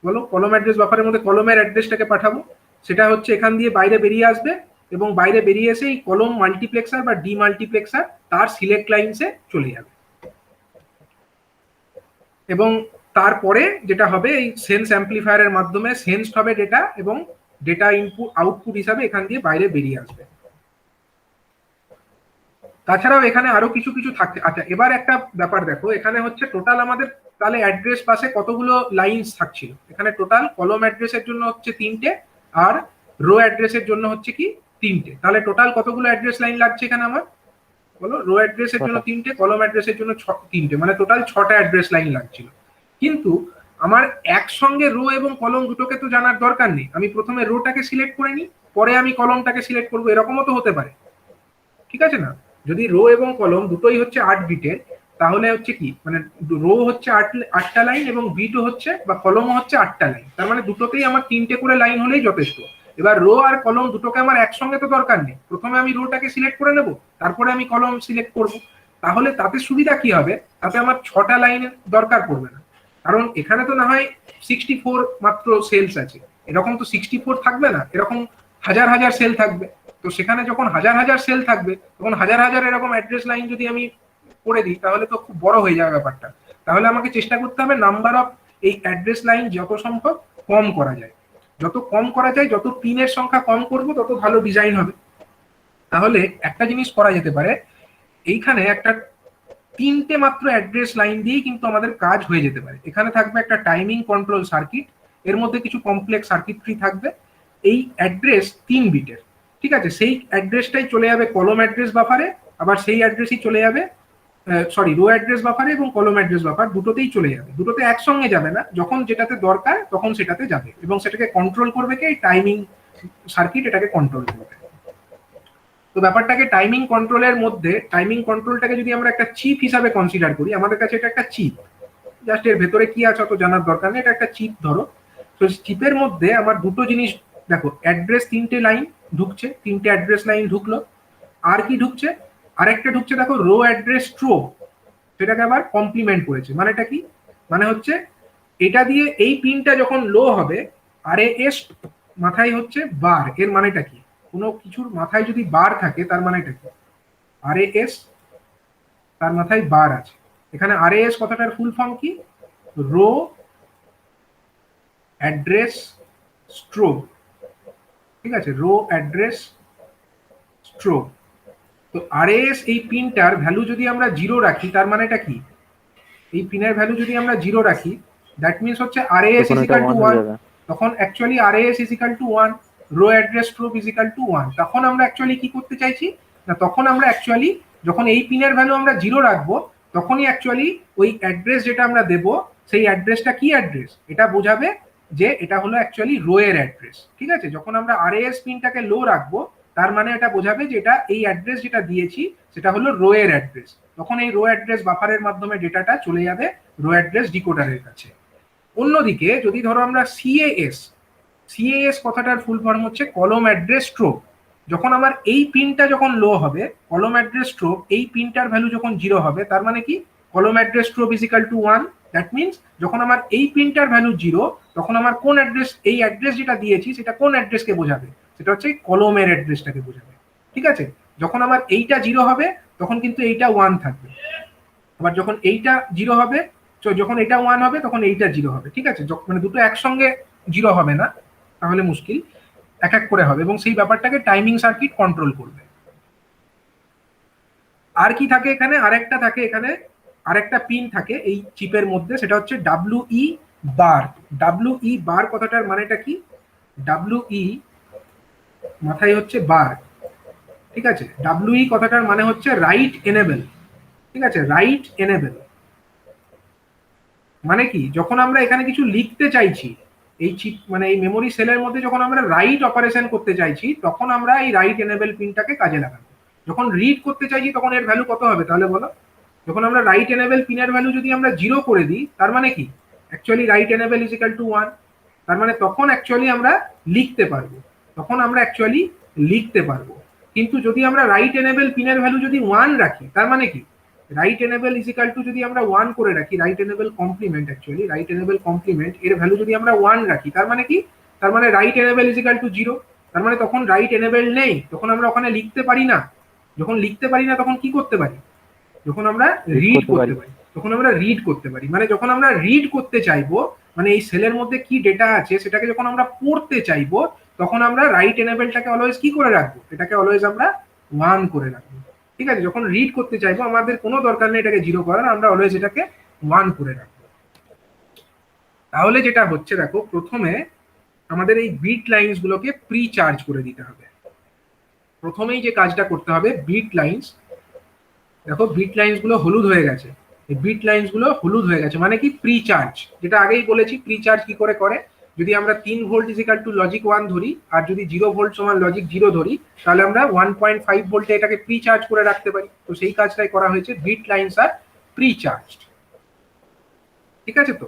বলো? কলম অ্যাড্রেস বাফারের মধ্যে কলমের অ্যাড্রেসটাকে পাঠাবো, সেটা হচ্ছে এখান দিয়ে বাইরে বেরিয়ে আসবে, এবং বাইরে বেরিয়ে এসে এই কলম মাল্টিপ্লেক্সার বা ডিমাল্টিপ্লেক্সার তার সিলেক্ট লাইনসে চলে যাবে। এবং তারপরে যেটা হবে, এই সেন্স অ্যাম্পলিফায়ারের মাধ্যমে সেন্সড হবে ডেটা, এবং ডেটা ইনপুট আউটপুট হিসাবে এখান দিয়ে বাইরে বেরিয়ে আসবে। তাছাড়াও এখানে আরো কিছু কিছু থাকছে। আচ্ছা, এবার একটা ব্যাপার দেখো, এখানে হচ্ছে টোটাল আমাদের তাহলে অ্যাড্রেস বাসে কতগুলো লাইনস থাকছিল? এখানে টোটাল কলম অ্যাড্রেসের জন্য হচ্ছে 3টে, আর রো অ্যাড্রেসের জন্য হচ্ছে কি 3টে। তাহলে টোটাল কতগুলো অ্যাড্রেস লাইন লাগছে এখানে আমার? বলো, রো অ্যাড্রেসের জন্য 3টে, কলম অ্যাড্রেসের জন্য 3টে, মানে টোটাল 6টা অ্যাড্রেস লাইন লাগছিল। কিন্তু আমার একসঙ্গে রো এবং কলম দুটোকে তো জানার দরকার নেই, আমি প্রথমে রোটাকে সিলেক্ট করে নিই, পরে আমি কলমটাকে সিলেক্ট করবো, এরকমও তো হতে পারে, ঠিক আছে না? যদি রো এবং কলম দুটোই হচ্ছে 8 বিটের, তাহলে হচ্ছে কি, মানে রো হচ্ছে 8টা লাইন এবং বিটও হচ্ছে বা কলমও হচ্ছে 8টা লাইন, তার মানে দুটোতেই আমার 3টে করে লাইন হলেই যথেষ্ট। এবার রো আর কলম দুটোকে আমার একসঙ্গে তো দরকার নেই, প্রথমে আমি রোটাকে সিলেক্ট করে নেব, তারপরে আমি কলম সিলেক্ট করব। তাহলে তাতে সুবিধা কি হবে, তাতে আমার 6টা লাইনের দরকার পড়বে না, কারণ এখানে তো না হয় 64 মাত্র সেলস আছে, এরকম তো 64 থাকবে না, এরকম হাজার হাজার সেল থাকবে। তো সেখানে যখন হাজার হাজার সেল থাকবে, তখন হাজার হাজার এরকম অ্যাড্রেস লাইন যদি আমি করে দিই, তাহলে তো খুব বড় হয়ে যাবে ব্যাপারটা। তাহলে আমাকে চেষ্টা করতে হবে নাম্বার অফ এই অ্যাড্রেস লাইন যত সম্ভব কম করা যায়, যত কম করা যায়, যত পিনের সংখ্যা কম করব তত ভালো ডিজাইন হবে। তাহলে একটা জিনিস করা যেতে পারে, এইখানে একটা 3টে মাত্র অ্যাড্রেস লাইন দিয়েই কিন্তু আমাদের কাজ হয়ে যেতে পারে। এখানে থাকবে একটা টাইমিং কন্ট্রোল সার্কিট, এর মধ্যে কিছু কমপ্লেক্স সার্কিটরি থাকবে, এই অ্যাড্রেস 3 বিটের, ঠিক আছে? সেই অ্যাড্রেসটাই চলে যাবে কলম অ্যাড্রেস বাফারে, আবার সেই অ্যাড্রেসই চলে যাবে রো অ্যাড্রেস বাফারে এবং কলম অ্যাড্রেস বাফার দুটোতেই চলে যাবে, দুটোতে একসঙ্গে যাবে না, যখন যেটাতে দরকার তখন সেটাতে যাবে, এবং সেটাকে কন্ট্রোল করবে কি, এই টাইমিং সার্কিট এটাকে কন্ট্রোল করবে। তো ব্যাপারটাকে টাইমিং কন্ট্রোলের মধ্যে, টাইমিং কন্ট্রোলটাকে যদি আমরা একটা চিপ হিসাবে কনসিডার করি, আমাদের কাছে এটা একটা চিপ, জাস্ট এর ভেতরে কি আছে অত জানার দরকার নেই, এটা একটা চিপ ধরো। তো চিপের মধ্যে আমার দুটো জিনিস দেখো, অ্যাড্রেস 3টে লাইন ঢুকছে, 3টে অ্যাড্রেস লাইন ঢুকলো, আর কি ঢুকছে, আরেকটা ঢুকছে দেখো রো অ্যাড্রেস স্ট্রোব, সেটাকে আবার কমপ্লিমেন্ট করেছে। মানেটা কি, মানে হচ্ছে এটা দিয়ে এই পিনটা যখন লো হবে, RAS মাথায় হচ্ছে বার, এর মানেটা কি, কোনো কিছুর মাথায় যদি বার থাকে তার মানেটা কি, RAS তার মাথায় বার আছে, এখানে RAS কথাটার ফুল ফর্ম কি, রো অ্যাড্রেস স্ট্রোব, ঠিক আছে, রো অ্যাড্রেস স্ট্রোব। তো RAS এই পিনটার ভ্যালু যদি আমরা 0 রাখি, তার মানেটা কি, এই পিনের ভ্যালু যদি আমরা 0 রাখি, দ্যাট মিনস হচ্ছে RAS ইজ ইকুয়াল টু 1, তখন actually RAS is equal to 1, row address strobe is equal to 1। তখন আমরা অ্যাকচুয়ালি কি করতে চাইছি না, তখন আমরা অ্যাকচুয়ালি যখন এই পিনের ভ্যালু আমরা 0 রাখবো, তখনই অ্যাকচুয়ালি ওই অ্যাড্রেস যেটা আমরা দেব, সেই অ্যাড্রেসটা কি অ্যাড্রেস, এটা বোঝাবে যে এটা হলো অ্যাকচুয়ালি রো এর অ্যাড্রেস, ঠিক আছে? যখন আমরা RAS পিনটাকে লো রাখবো, তার মানে এটা বোঝাবে যে এটা এই অ্যাড্রেস যেটা দিয়েছি সেটা হলো রো এর অ্যাড্রেস, তখন এই রো অ্যাড্রেস বাফারের মাধ্যমে ডেটাটা চলে যাবে রো অ্যাড্রেস ডিকোডারের কাছে। অন্যদিকে যদি ধরো আমরা CAS কথাটার ফুল ফর্ম হচ্ছে কলম অ্যাড্রেস স্ট্রোব, যখন আমার এই পিনটা যখন লো হবে, কলম অ্যাড্রেস স্ট্রোব এই পিনটার ভ্যালু যখন 0 হবে, তার মানে কি, কলম address strobe is equal to 1, that means যখন আমার এই পিনটার ভ্যালু 0, তখন আমার কোন অ্যাড্রেস, এই অ্যাড্রেস যেটা দিয়েছি সেটা কোন অ্যাড্রেসকে বোঝাবে, সেটা হচ্ছে কলমের অ্যাড্রেসটাকে বোঝাবে, ঠিক আছে? যখন আমার এইটা 0 হবে, তখন কিন্তু এইটা 1 থাকবে, আবার যখন এইটা 0 হবে, যখন এটা 1 হবে তখন এইটা 0 হবে, ঠিক আছে? মানে দুটো একসঙ্গে 0 হবে না, তাহলে মুশকিল, এক এক করে হবে, এবং সেই ব্যাপারটাকে টাইমিং সার্কিট কন্ট্রোল করবে। আর কি থাকে এখানে, আরেকটা থাকে এখানে, আরেকটা পিন থাকে এই চিপের মধ্যে, সেটা হচ্ছে WE বার। WE বার কথাটার মানেটা কি, WE মাথায় হচ্ছে বার, ঠিক আছে? WE কথাটার মানে হচ্ছে রাইট এনেবল, ঠিক আছে, রাইট এনেবল মানে কি, যখন আমরা এখানে কিছু লিখতে চাইছি, এই চিপ মানে এই মেমোরি সেলের মধ্যে যখন আমরা রাইট অপারেশন করতে চাইছি, তখন আমরা এই রাইট এনেবল পিনটাকে কাজে লাগাবো। যখন রিড করতে চাইছি, তখন এর ভ্যালু কত হবে তাহলে বলো, যখন আমরা রাইট এনেবল পিনের ভ্যালু যদি আমরা 0 করে দিই, তার মানে কি, actually write enable is equal to 1, তার মানে তখন অ্যাকচুয়ালি আমরা লিখতে পারবো, তখন আমরা অ্যাকচুয়ালি লিখতে পারবো। কিন্তু যদি আমরা রাইট এনেবল পিনের ভ্যালু যদি 1 রাখি, তার মানে কি, write enable is equal to যদি আমরা 1 করে রাখি, write enable complement, actually write enable complement এর ভ্যালু যদি আমরা 1 রাখি, তার মানে কি, তার মানে write enable is equal to 0, তার মানে তখন রাইট এনেবল নেই, তখন আমরা ওখানে লিখতে পারি না। যখন লিখতে পারি না, তখন কি করতে পারি, যখন আমরা রিড করতে পারি, তখন আমরা রিড করতে পারি। মানে যখন আমরা রিড করতে চাইবো, মানে এই সেলের মধ্যে কি ডেটা আছে সেটাকে যখন আমরা পড়তে চাইবো, তখন আমরা রাইট এনেবলটাকে অলওয়েজ কি করে রাখবো, এটাকে অলওয়েজ আমরা 1 করে রাখবো, ঠিক আছে? যখন রিড করতে চাইবো, আমাদের কোনো দরকার নেই এটাকে 0 করার, আমরা অলওয়েজ এটাকে 1 করে রাখবো। তাহলে যেটা হচ্ছে দেখো, প্রথমে আমাদের এই বিট লাইনস গুলোকে প্রি চার্জ করে দিতে হবে। প্রথমেই যে কাজটা করতে হবে, বিট লাইনস দেখো বিট লাইনস গুলো হলুদ হয়ে গেছে, এই বিট লাইনস গুলো হলুদ হয়ে গেছে মানে কি প্রি চার্জ, যেটা আগেই বলেছি প্রি চার্জ কি করে করে, যদি আমরা 3 ভোল্ট ইজিক্যাল টু লজিক 1 ধরি আর যদি 0 ভোল্ট সমান লজিক 0 ধরি, তাহলে আমরা 1.5 ভোল্টে এটাকে প্রি চার্জ করে রাখতে পারি। তো সেই কাজটাই করা হয়েছে, bit lines are precharged. ঠিক আছে, তো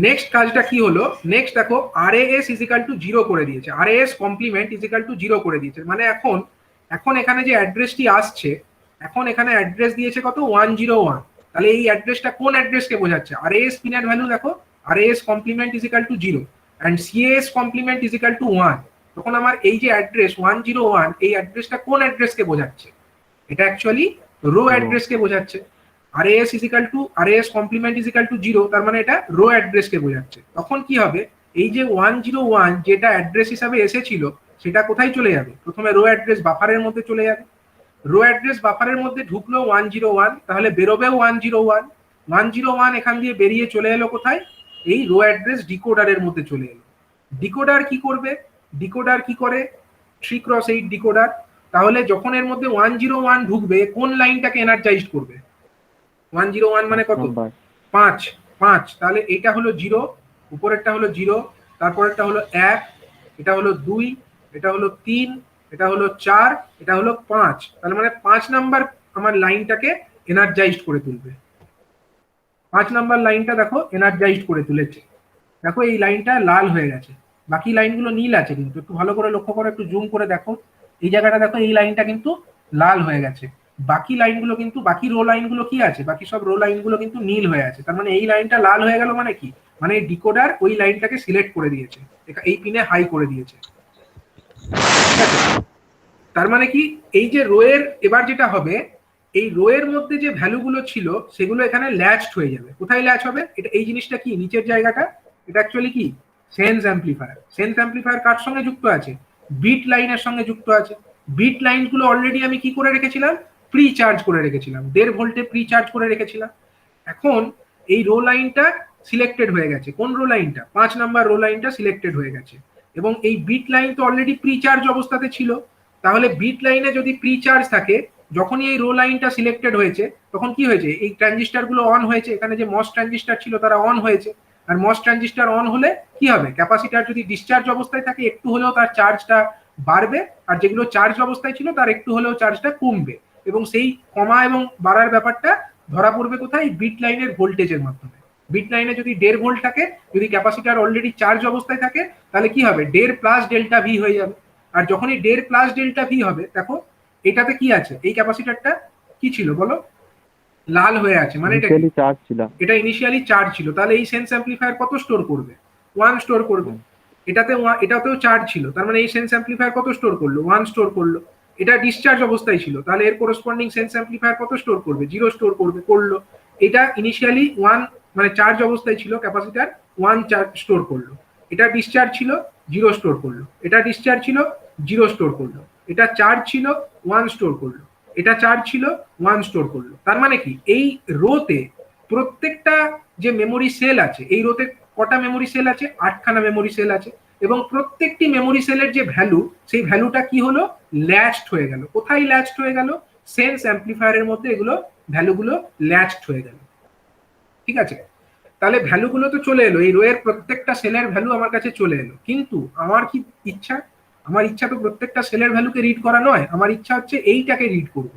নেক্সট কাজটা কি হলো, নেক্সট দেখো আরএএস ইজিক্যাল টু 0 করে দিয়েছে, আরএএস কমপ্লিমেন্ট ইজিক্যাল টু 0 করে দিয়েছে, মানে এখন এখন এখানে যে অ্যাড্রেসটি আসছে, এখন এখানে অ্যাড্রেস দিয়েছে কত 101, তাহলে এই অ্যাড্রেসটা কোন অ্যাড্রেসকে বোঝাচ্ছে, আরএএস পিনের ভ্যালু দেখো, RAS complement equal to 0 and CAS complement equal to 1, তখন আমার এই যে অ্যাড্রেস 101 এই অ্যাড্রেসটা কোন অ্যাড্রেসকে বোঝাচ্ছে, এটা অ্যাকচুয়ালি রো অ্যাড্রেসকে বোঝাচ্ছে। RAS equal to RAS complement equal to 0, তার মানে এটা রো অ্যাড্রেসকে বোঝাচ্ছে। তখন কি হবে, এই যে 101 যেটা অ্যাড্রেস হিসাবে এসেছিল সেটা কোথায় চলে যাবে, প্রথমে রো অ্যাড্রেস বাফারের মধ্যে চলে যাবে, রো অ্যাড্রেস বাফারের মধ্যে ঢুকলো 101, তাহলে বেরোবেও 101, 101 এখান দিয়ে বেরিয়ে চলে এলো কোথায়, এই রো অ্যাড্রেস ডিকোডারের মধ্যে চলে এলো। ডিকোডার কি করবে, ডিকোডার কি করে 3x8 ডিকোডার, তাহলে যখন এর মধ্যে 101 ঢুকবে কোন লাইনটাকে এনার্জাইজড করবে, 101 মানে কত, 5 5, তাহলে এটা হলো 0, উপরেরটা হলো 0, তারপরেরটা হলো 1, এটা হলো 2, এটা হলো 3, এটা হলো 4, এটা হলো 5, তাহলে মানে 5 নাম্বার আমার লাইনটাকে এনার্জাইজড করে তুলবে। 5 নাম্বার লাইনটা দেখো এনার্জাইজড করে তুলেছে, দেখো এই লাইনটা লাল হয়ে গেছে, বাকি লাইনগুলো নীল আছে, কিন্তু একটু ভালো করে লক্ষ্য করো, একটু জুম করে দেখো, এই জায়গাটা দেখো এই লাইনটা কিন্তু লাল হয়ে গেছে, বাকি লাইনগুলো কিন্তু, বাকি রো লাইনগুলো কি আছে, বাকি সব রো লাইনগুলো কিন্তু নীল হয়ে আছে, তার মানে এই লাইনটা লাল হয়ে গেল মানে কি, মানে ডিকোডার ওই লাইনটাকে সিলেক্ট করে দিয়েছে, এই পিনে হাই করে দিয়েছে। ঠিক আছে, তার মানে কি এই যে রো এর এবার যেটা হবে, এই রো এর মধ্যে যে ভ্যালুগুলো ছিল সেগুলো এখানে ল্যাচড হয়ে যাবে। কোথায় ল্যাচ হবে, এটা এই জিনিসটা কি নিচের জায়গাটা, এটা অ্যাকচুয়ালি কি সেন্স অ্যাম্পলিফায়ার। সেন্স অ্যাম্পলিফায়ার কার সঙ্গে যুক্ত আছে, বিট লাইনের সঙ্গে যুক্ত আছে। বিট লাইনগুলো অলরেডি আমি কি করে রেখেছিলাম, প্রি চার্জ করে রেখেছিলাম, 1.5 ভোল্টে প্রি চার্জ করে রেখেছিলাম। এখন এই রো লাইনটা সিলেক্টেড হয়ে গেছে, কোন রো লাইনটা, 5 নাম্বার রো লাইনটা সিলেক্টেড হয়ে গেছে, এবং এই বিট লাইন তো অলরেডি প্রি চার্জ অবস্থাতে ছিল, তাহলে বিট লাইনে যদি প্রি চার্জ থাকে, যখনই এই রো লাইনটা সিলেক্টেড হয়েছে তখন কি হয়েছে, এই ট্রানজিস্টার গুলো অন হয়েছে, এখানে যে মস ট্রানজিস্টার ছিল তারা অন হয়েছে, আর মস ট্রানজিস্টার অন হলে কি হবে, ক্যাপাসিটার যদি ডিসচার্জ অবস্থায় থাকে একটু হলেও তার চার্জটা বাড়বে, আর যেগুলো চার্জ অবস্থায় ছিল তার একটু হলেও চার্জটা কমবে, এবং সেই কমা এবং বাড়ার ব্যাপারটা ধরা পড়বে কোথায়, বিট লাইনের ভোল্টেজের মাধ্যমে। বিট লাইনে যদি 1.5 ভোল্ট থাকে, যদি ক্যাপাসিটার অলরেডি চার্জ অবস্থায় থাকে, তাহলে কি হবে 1.5 প্লাস ডেল্টা ভি হয়ে যাবে, আর যখনই 1.5 প্লাস ডেল্টা ভি হবে, দেখো এটাতে কি আছে, এই ক্যাপাসিটরটা কি ছিল বলো, লাল হয়ে আছে, মানে এটা চার্জ ছিল, এটা ইনিশিয়ালি চার্জ ছিল, তাহলে এই সেন্স অ্যাম্পলিফায়ার কত স্টোর করবে, 1 স্টোর করবে। এটাতেও চার্জ ছিল, তার মানে এই সেন্স অ্যাম্পলিফায়ার কত স্টোর করলো, 1 স্টোর করলো। এটা ডিসচার্জ অবস্থায় ছিল, তাহলে এর করসপন্ডিং সেন্স অ্যাম্পলিফায়ার কত স্টোর করবে, 0 স্টোর করলো। এটা ইনিশিয়ালি 1 মানে চার্জ অবস্থায় ছিল, ক্যাপাসিটার 1 চার্জ স্টোর করলো। এটা ডিসচার্জ ছিল, 0 স্টোর করলো। এটা ডিসচার্জ ছিল, 0 স্টোর করলো। এটা চার্জ ছিল, 1 স্টোর করলো। এটা চার্জ ছিল, 1 স্টোর করলো। তার মানে কি এই রোতে প্রত্যেকটা যে মেমোরি সেল আছে, এই রোতে কটা মেমোরি সেল আছে, 8খানা মেমোরি সেল আছে, এবং প্রত্যেকটি মেমোরি সেলের যে ভ্যালু, সেই ভ্যালুটা কি হলো, ল্যাচড হয়ে গেল। কোথায় ল্যাচড হয়ে গেল, সেন্স অ্যাম্পলিফায়ারের মধ্যে এগুলো ভ্যালুগুলো ল্যাচড হয়ে গেল। ঠিক আছে, তাহলে ভ্যালুগুলো তো চলে এলো, এই রোয়ের প্রত্যেকটা সেলের ভ্যালু আমার কাছে চলে এলো, কিন্তু আমার কি ইচ্ছা, আমার ইচ্ছা তো প্রত্যেকটা সেলের ভ্যালুকে রিড করা নয়, আমার ইচ্ছা হচ্ছে এইটাকে রিড করব,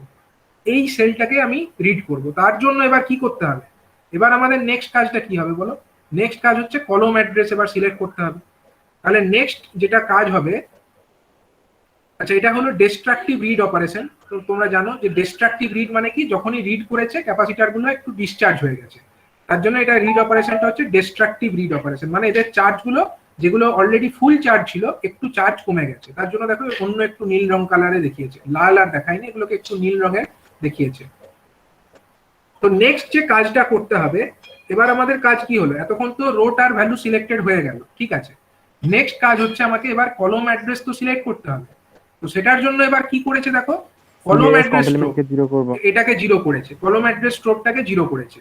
এই সেলটাকে আমি রিড করব। তার জন্য এবার কি করতে হবে, এবার আমাদের নেক্সট কাজটা কি হবে বলো, নেক্সট কাজ হচ্ছে কলম অ্যাড্রেস এবার সিলেক্ট করতে হবে। তাহলে নেক্সট যেটা কাজ হবে, আচ্ছা এটা হলো ডিস্ট্রাকটিভ রিড অপারেশন। তো তোমরা জানো যে ডিস্ট্রাকটিভ রিড মানে কি, যখনই রিড করেছে ক্যাপাসিটার গুলো একটু ডিসচার্জ হয়ে গেছে, তার জন্য এটা রিড অপারেশনটা হচ্ছে ডিস্ট্রাকটিভ রিড অপারেশন, মানে এদের চার্জ গুলো যেগুলো অলরেডি ফুল চার্জ ছিল একটু চার্জ কমে গেছে, তার জন্য দেখো অন্য একটু নীল রং কালারে দেখিয়েছে, লাল আর দেখায়নি, এগুলোকে একটু নীল রঙে দেখিয়েছে। তো নেক্সট যে কাজটা করতে হবে, এবার আমাদের কাজ কি হলো, এতক্ষণ তো রোট আর ভ্যালু সিলেক্টেড হয়ে গেল, ঠিক আছে, নেক্সট কাজ হচ্ছে আমাকে এবার কলম অ্যাড্রেস তো সিলেক্ট করতে হবে। তো সেটার জন্য এবার কি করেছে দেখো, কলম অ্যাড্রেস এটাকে 0 করেছে, কলম অ্যাড্রেস স্ট্রোবটাকে 0 করেছে।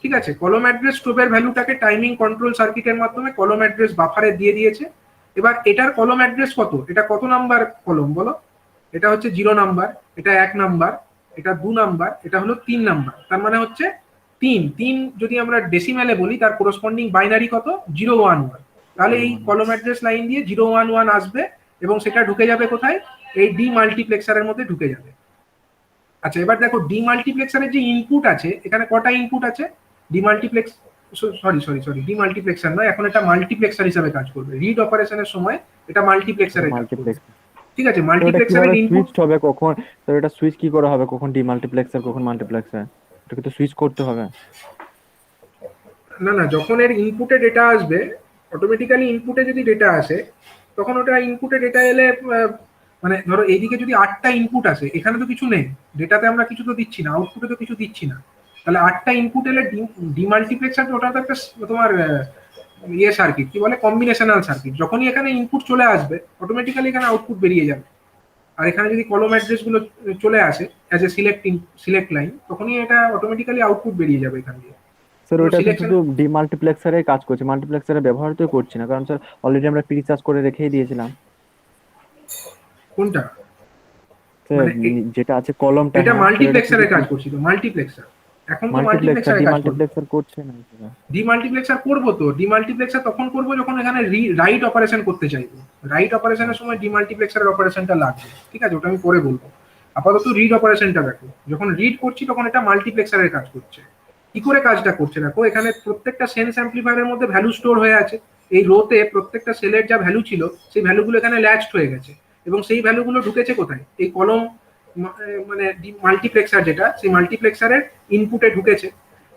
ঠিক আছে, কলম অ্যাড্রেস স্ট্রোবের ভ্যালুটাকে টাইমিং কন্ট্রোল সার্কিটের মাধ্যমে কলম অ্যাড্রেস বাফারে দিয়ে দিয়েছে। এবার এটার কলম অ্যাড্রেস কত, এটা কত নাম্বার কলম বলো, এটা হচ্ছে 0 নাম্বার, এটা 1 নাম্বার, এটা 2 নাম্বার, এটা হলো 3 নাম্বার, তার মানে হচ্ছে 3 যদি আমরা ডেসিমেলে বলি তার করসপন্ডিং বাইনারি কত 011, তাহলে এই কলম অ্যাড্রেস লাইন দিয়ে 011 আসবে এবং সেটা ঢুকে যাবে কোথায়, এই ডি মাল্টিপ্লেক্সারের মধ্যে ঢুকে যাবে। আচ্ছা এবার দেখো ডি মাল্টিপ্লেক্সারের যে ইনপুট আছে, এখানে কটা ইনপুট আছে, D multiplex sorry D multiplexer নয়, এখন এটা মাল্টিপ্লেক্সার হিসেবে কাজ করবে। রিড অপারেশনের সময় এটা মাল্টিপ্লেক্সারে কাজ করবে। ঠিক আছে, মাল্টিপ্লেক্সারের ইনপুট সুইচ হবে কখন, তো এটা সুইচ কি করে হবে, কখন ডিমাল্টিপ্লেক্সার কখন মাল্টিপ্লেক্সার, এটাকে তো সুইচ করতে হবে। না যখন এর ইনপুটে ডেটা আসবে, অটোমেটিক্যালি ইনপুটে যদি ডেটা আসে তখন ওটা ইনপুটে ডেটা এলে মানে ধরো এইদিকে যদি 8টা ইনপুট আসে, এখানে তো কিছু নেই, ডেটাতে আমরা কিছু তো দিচ্ছি না, আউটপুটে তো কিছু দিচ্ছি না, তাহলে 8টা ইনপুট এলে ডিমাল্টিপ্লেক্সার ওটা তো একটা তোমার ইয়ে সার্কিট, কি বলে কম্বিনেশনাল সার্কিট। যখনই এখানে ইনপুট চলে আসবে অটোমেটিক্যালি এখানে আউটপুট বেরিয়ে যাবে। আর এখানে যদি কলম অ্যাড্রেস গুলো চলে আসে অ্যাজ এ সিলেক্ট লাইন, তখনই এটা অটোমেটিক্যালি আউটপুট বেরিয়ে যাবে এখান দিয়ে। স্যার ওটা তো শুধু ডিমাল্টিপ্লেক্সারে কাজ করছে, মাল্টিপ্লেক্সারে ব্যবহার তো করছি না, কারণ স্যার অলরেডি আমরা প্রিচার্জ করে রেখেই দিয়েছিলাম। কোনটা স্যার যেটা আছে কলমটা, এটা মাল্টিপ্লেক্সারে কাজ করছিল, মাল্টিপ্লেক্সার এখন তো মাল্টিপ্লেক্সারে কাজ করবে, ডিমাল্টিপ্লেক্সার করছে না। ডিমাল্টিপ্লেক্সার করবো তো, ডিমাল্টিপ্লেক্সার তখন করবো যখন এখানে রাইট অপারেশন করতে চাইবো, রাইট অপারেশনের সময় ডিমাল্টিপ্লেক্সারের অপারেশনটা লাগবে। ঠিক আছে, ওটা আমি পরে বলবো, আপাতত রিড অপারেশনটা দেখো। যখন রিড করছি তখন এটা মাল্টিপ্লেক্সারের কাজ করছে। কি করে কাজটা করছে দেখো, এখানে প্রত্যেকটা সেন্স অ্যাম্পলিফায়ারের মধ্যে ভ্যালু স্টোর হয়ে আছে, এই রোতে প্রত্যেকটা সেলের যা ভ্যালু ছিল সেই ভ্যালুগুলো এখানে ল্যাচড হয়ে গেছে, এবং সেই ভ্যালুগুলো ঢুকেছে কোথায়, এই কলম মানে মাল্টিপ্লেক্সার যেটা, সেই মাল্টিপ্লেক্সারের ইনপুটে ঢুকেছে।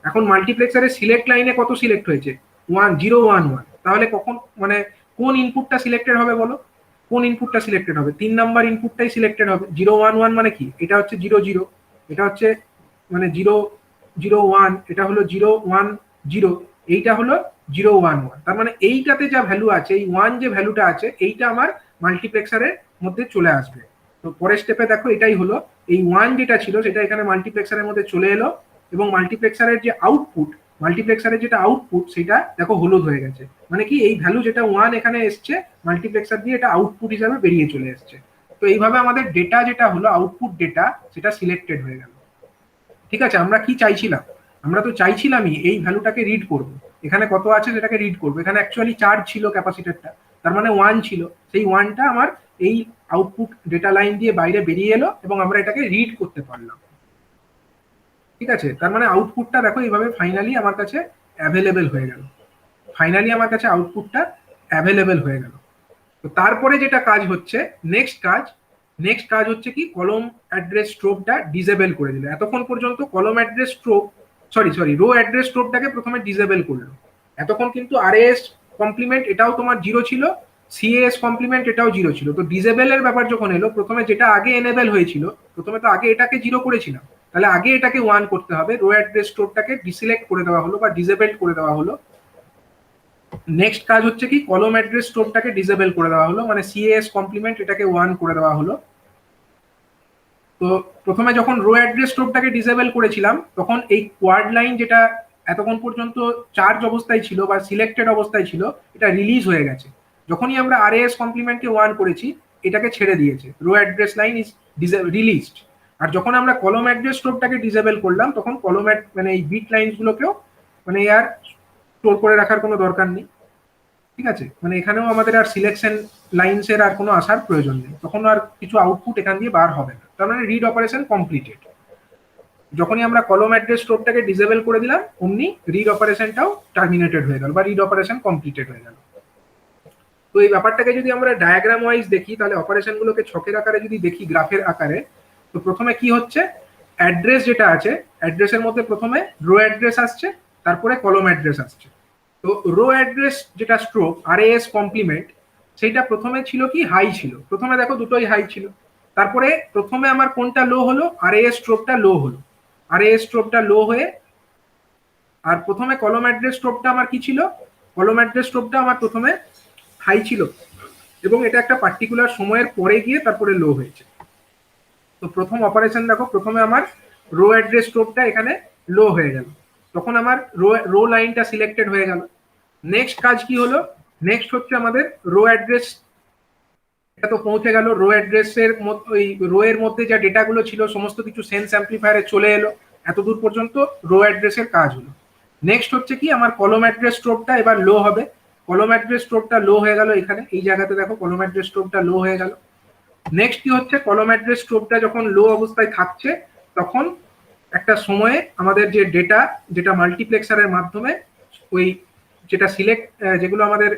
এখন মাল্টিপ্লেক্সারের সিলেক্ট লাইনে কত সিলেক্ট হয়েছে, 1011, তাহলে কখন মানে কোন ইনপুটটা সিলেক্টেড হবে বলো, কোন ইনপুটটা সিলেক্টেড হবে, 3 নাম্বার ইনপুটটাই সিলেক্টেড হবে। 011 মানে কি, এটা হচ্ছে 00, এটা হচ্ছে মানে 001, এটা হলো 010, এইটা হলো 011, তার মানে এইটাতে যা ভ্যালু আছে, এই 1 যে ভ্যালুটা আছে, এইটা আমার মাল্টিপ্লেক্সারের মধ্যে চলে আসবে। তো পরের স্টেপে দেখো এটাই হলো, এই 1 যেটা ছিল সেটা এখানে মাল্টিপ্লেক্সারের মধ্যে চলে এলো, এবং মাল্টিপ্লেক্সারের যে আউটপুট, মাল্টিপ্লেক্সারের যেটা আউটপুট সেটা দেখো হলুদ হয়ে গেছে, মানে কি এই ভ্যালু যেটা 1 এখানে এসছে মাল্টিপ্লেক্সার দিয়ে, এটা আউটপুট হিসাবে বেরিয়ে চলে এসছে। তো এইভাবে আমাদের ডেটা যেটা হলো আউটপুট ডেটা, সেটা সিলেক্টেড হয়ে গেল। ঠিক আছে, আমরা কি চাইছিলাম, আমরা তো চাইছিলামই এই ভ্যালুটাকে রিড করব, এখানে কত আছে সেটাকে রিড করবো। এখানে অ্যাকচুয়ালি চার্জ ছিল ক্যাপাসিটরটা, তার মানে 1 ছিল, সেই 1টা আমার এই আউটপুট ডেটা লাইন দিয়ে বাইরে বেরিয়ে এলো এবং আমরা এটাকে রিড করতে পারলাম। ঠিক আছে, তার মানে আউটপুটটা দেখো এইভাবে ফাইনালি আমার কাছে অ্যাভেলেবেল হয়ে গেল, ফাইনালি আমার কাছে আউটপুটটা অ্যাভেলেবেল হয়ে গেল। তো তারপরে যেটা কাজ হচ্ছে, নেক্সট কাজ হচ্ছে কি, কলম অ্যাড্রেস স্ট্রোবটা ডিসেবল করে দিল। এতক্ষণ পর্যন্ত column address strobe sorry row address স্ট্রোবটাকে প্রথমে ডিসেবল করলো। এতক্ষণ কিন্তু আরএএস কমপ্লিমেন্ট এটাও তোমার 0 ছিল, সিএএস কমপ্লিমেন্ট এটাও 0 ছিল। তো ডিসেবলের ব্যাপার যখন এলো, প্রথমে যেটা আগে এনেবল হয়েছিল, প্রথমে তো আগে এটাকে 0 করেছিলাম, তাহলে আগে এটাকে 1 করতে হবে। রো অ্যাড্রেস স্ট্রোবটাকে ডিসিলেক্ট করে দেওয়া হলো বা ডিসেবল করে দেওয়া হলো। নেক্সট কাজ হচ্ছে কি, কলম অ্যাড্রেস স্ট্রোবটাকে ডিসেবল করে দেওয়া হলো, মানে সিএএস কমপ্লিমেন্ট এটাকে 1 করে দেওয়া হলো। তো প্রথমে যখন রো অ্যাড্রেস স্ট্রোবটাকে ডিসেবল করেছিলাম, তখন এই কোয়াড লাইন যেটা এতক্ষণ পর্যন্ত চার্জ অবস্থায় ছিল বা সিলেক্টেড অবস্থায় ছিল, এটা রিলিজ হয়ে গেছে। যখনই আমরা আরএএস কমপ্লিমেন্টকে 1 করেছি, এটাকে ছেড়ে দিয়েছে, row address line is released. আর যখন আমরা কলম অ্যাড্রেস স্ট্রোবটাকে ডিসেবল করলাম, তখন কলম মানে এই বিট লাইনসগুলোকেও মানে আর স্টোর করে রাখার কোনো দরকার নেই। ঠিক আছে, মানে এখানেও আমাদের আর সিলেকশন লাইনসের আর কোনো আসার প্রয়োজন নেই, তখন আর কিছু আউটপুট এখান দিয়ে বার হবে না, তার মানে রিড অপারেশন কমপ্লিটেড। যখনই আমরা কলম অ্যাড্রেস স্ট্রোবটাকে ডিসেবল করে দিলাম, অমনি রিড অপারেশনটাও টার্মিনেটেড হয়ে গেল বা রিড অপারেশন কমপ্লিটেড হয়ে গেল। তো এই ব্যাপারটাকে যদি আমরা ডায়াগ্রাম ওয়াইজ দেখি, তাহলে অপারেশনগুলোকে ছকের আকারে যদি দেখি, গ্রাফের আকারে, তো প্রথমে কি হচ্ছে, অ্যাড্রেস যেটা আছে, অ্যাড্রেসের মধ্যে প্রথমে রো অ্যাড্রেস আসছে, তারপরে কলম অ্যাড্রেস আসছে। তো রো অ্যাড্রেস যেটা স্ট্রোব আরএএস কমপ্লিমেন্ট, সেইটা প্রথমে ছিল কি হাই ছিল, প্রথমে দেখো দুটোই হাই ছিল। তারপরে প্রথমে আমার কোনটা লো হলো, আরএএস স্ট্রোবটা লো হলো, আরএএস স্ট্রোবটা লো হয়ে, আর প্রথমে কলম অ্যাড্রেস স্ট্রোবটা আমার কি ছিল, কলম অ্যাড্রেস স্ট্রোবটা আমার প্রথমে হাই ছিল, এবং এটা একটা পার্টিকুলার সময়ের পরে গিয়ে তারপরে লো হয়েছে। তো প্রথম অপারেশন দেখো, প্রথমে আমার রো অ্যাড্রেস স্ট্রোবটা এখানে লো হয়ে গেল, তখন আমার রো লাইনটা সিলেক্টেড হয়ে গেল। নেক্সট কাজ কি হলো, নেক্সট হচ্ছে আমাদের রো অ্যাড্রেস এটা তো পৌঁছে গেল রো অ্যাড্রেসের মধ্যে, ওই রো এর মধ্যে যা ডেটাগুলো ছিল সমস্ত কিছু সেন্স অ্যাম্পলিফায়ারে চলে এলো। এত দূর পর্যন্ত রো অ্যাড্রেসের কাজ হলো। নেক্সট হচ্ছে কি, আমার কলম অ্যাড্রেস স্ট্রোকটা এবার লো হবে। কলম অ্যাড্রেস স্ট্রোকটা লো হয়ে গেল, এখানে এই জায়গাতে দেখো কলম অ্যাড্রেস স্ট্রোকটা লো হয়ে গেল। নেক্সট কি হচ্ছে, কলম অ্যাড্রেস স্ট্রোকটা যখন লো অবস্থায় থাকছে তখন একটা সময়ে আমাদের যে ডেটা, যেটা মাল্টিপ্লেক্সারের মাধ্যমে ওই যেটা সিলেক্ট, যেগুলো আমাদের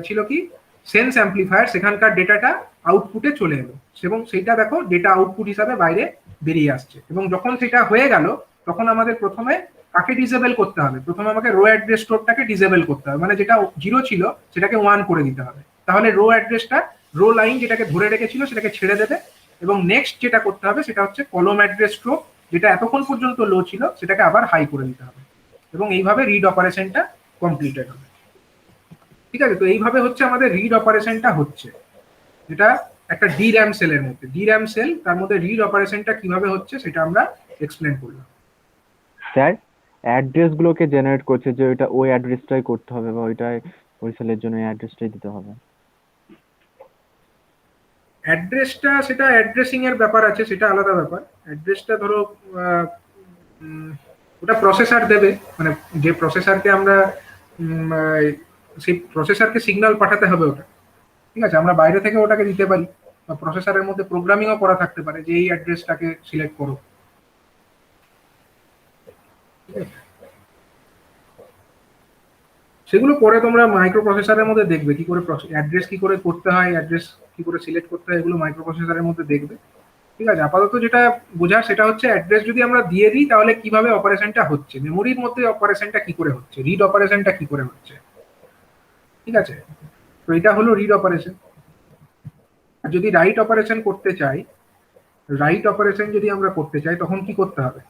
ছিল কি সেন্স অ্যাম্পলিফায়ার, সেখানকার ডেটাটা আউটপুটে চলে এলো এবং সেইটা দেখো ডেটা আউটপুট হিসাবে বাইরে বেরিয়ে আসছে। এবং যখন সেটা হয়ে গেল তখন আমাদের প্রথমে কাকে ডিসেবল করতে হবে, প্রথমে আমাকে রো অ্যাড্রেস স্টোরটাকে ডিসেবল করতে হবে, মানে যেটা 0 ছিল সেটাকে 1 করে দিতে হবে। তাহলে রো অ্যাড্রেসটা, রো লাইন যেটাকে ধরে রেখেছিল সেটাকে ছেড়ে দেবে। এবং নেক্সট যেটা করতে হবে সেটা হচ্ছে কলম অ্যাড্রেস স্ট্রোক, যেটা এতক্ষণ পর্যন্ত লো ছিল সেটাকে আবার হাই করে দিতে হবে। এবং এইভাবে রিড অপারেশনটা কমপ্লিটেড হবে। ঠিক আছে, তো এইভাবে হচ্ছে আমাদের রিড অপারেশনটা হচ্ছে, যেটা একটা DRAM সেলের মধ্যে, DRAM সেল, তার মধ্যে রিড অপারেশনটা কিভাবে হচ্ছে সেটা আমরা এক্সপ্লেন করলাম। স্যার অ্যাড্রেস গুলোকে জেনারেট করছে যে ওইটা ওই অ্যাড্রেসটাই করতে হবে বা ওইটাই ওই সেলের জন্য এই অ্যাড্রেসটাই দিতে হবে। অ্যাড্রেসটা সেটা অ্যাড্রেসিং এর ব্যাপার আছে, সেটা আলাদা ব্যাপার। অ্যাড্রেসটা ধরো ওটা প্রসেসর দেবে, মানে যে প্রসেসরকে আমরা সেই প্রসেসরকে সিগন্যাল পাঠাতে হবে ওটা। ঠিক আছে, আমরা বাইরে থেকে ওটাকে দিতে পারি, বা প্রসেসরের মধ্যে প্রোগ্রামিংও করা থাকতে পারে যে এই অ্যাড্রেসটাকে সিলেক্ট করো। সেগুলো পরে তোমরা মাইক্রো প্রসেসরের মধ্যে দেখবে কি করে অ্যাড্রেস কি করে করতে হয়, অ্যাড্রেস কি করে সিলেক্ট করতে হয়, এগুলো মাইক্রো প্রসেসরের মধ্যে দেখবে। ঠিক আছে, আপাতত যেটা বোঝার সেটা হচ্ছে অ্যাড্রেস যদি আমরা দিয়ে দিই তাহলে কিভাবে অপারেশনটা হচ্ছে, মেমোরির মধ্যে অপারেশনটা কি করে হচ্ছে, রিড অপারেশনটা কি করে হচ্ছে। ঠিক আছে, তো এটা হলো রিড অপারেশন। আর যদি রাইট অপারেশন করতে চাই, রাইট অপারেশন যদি আমরা করতে চাই তখন কি করতে হবে?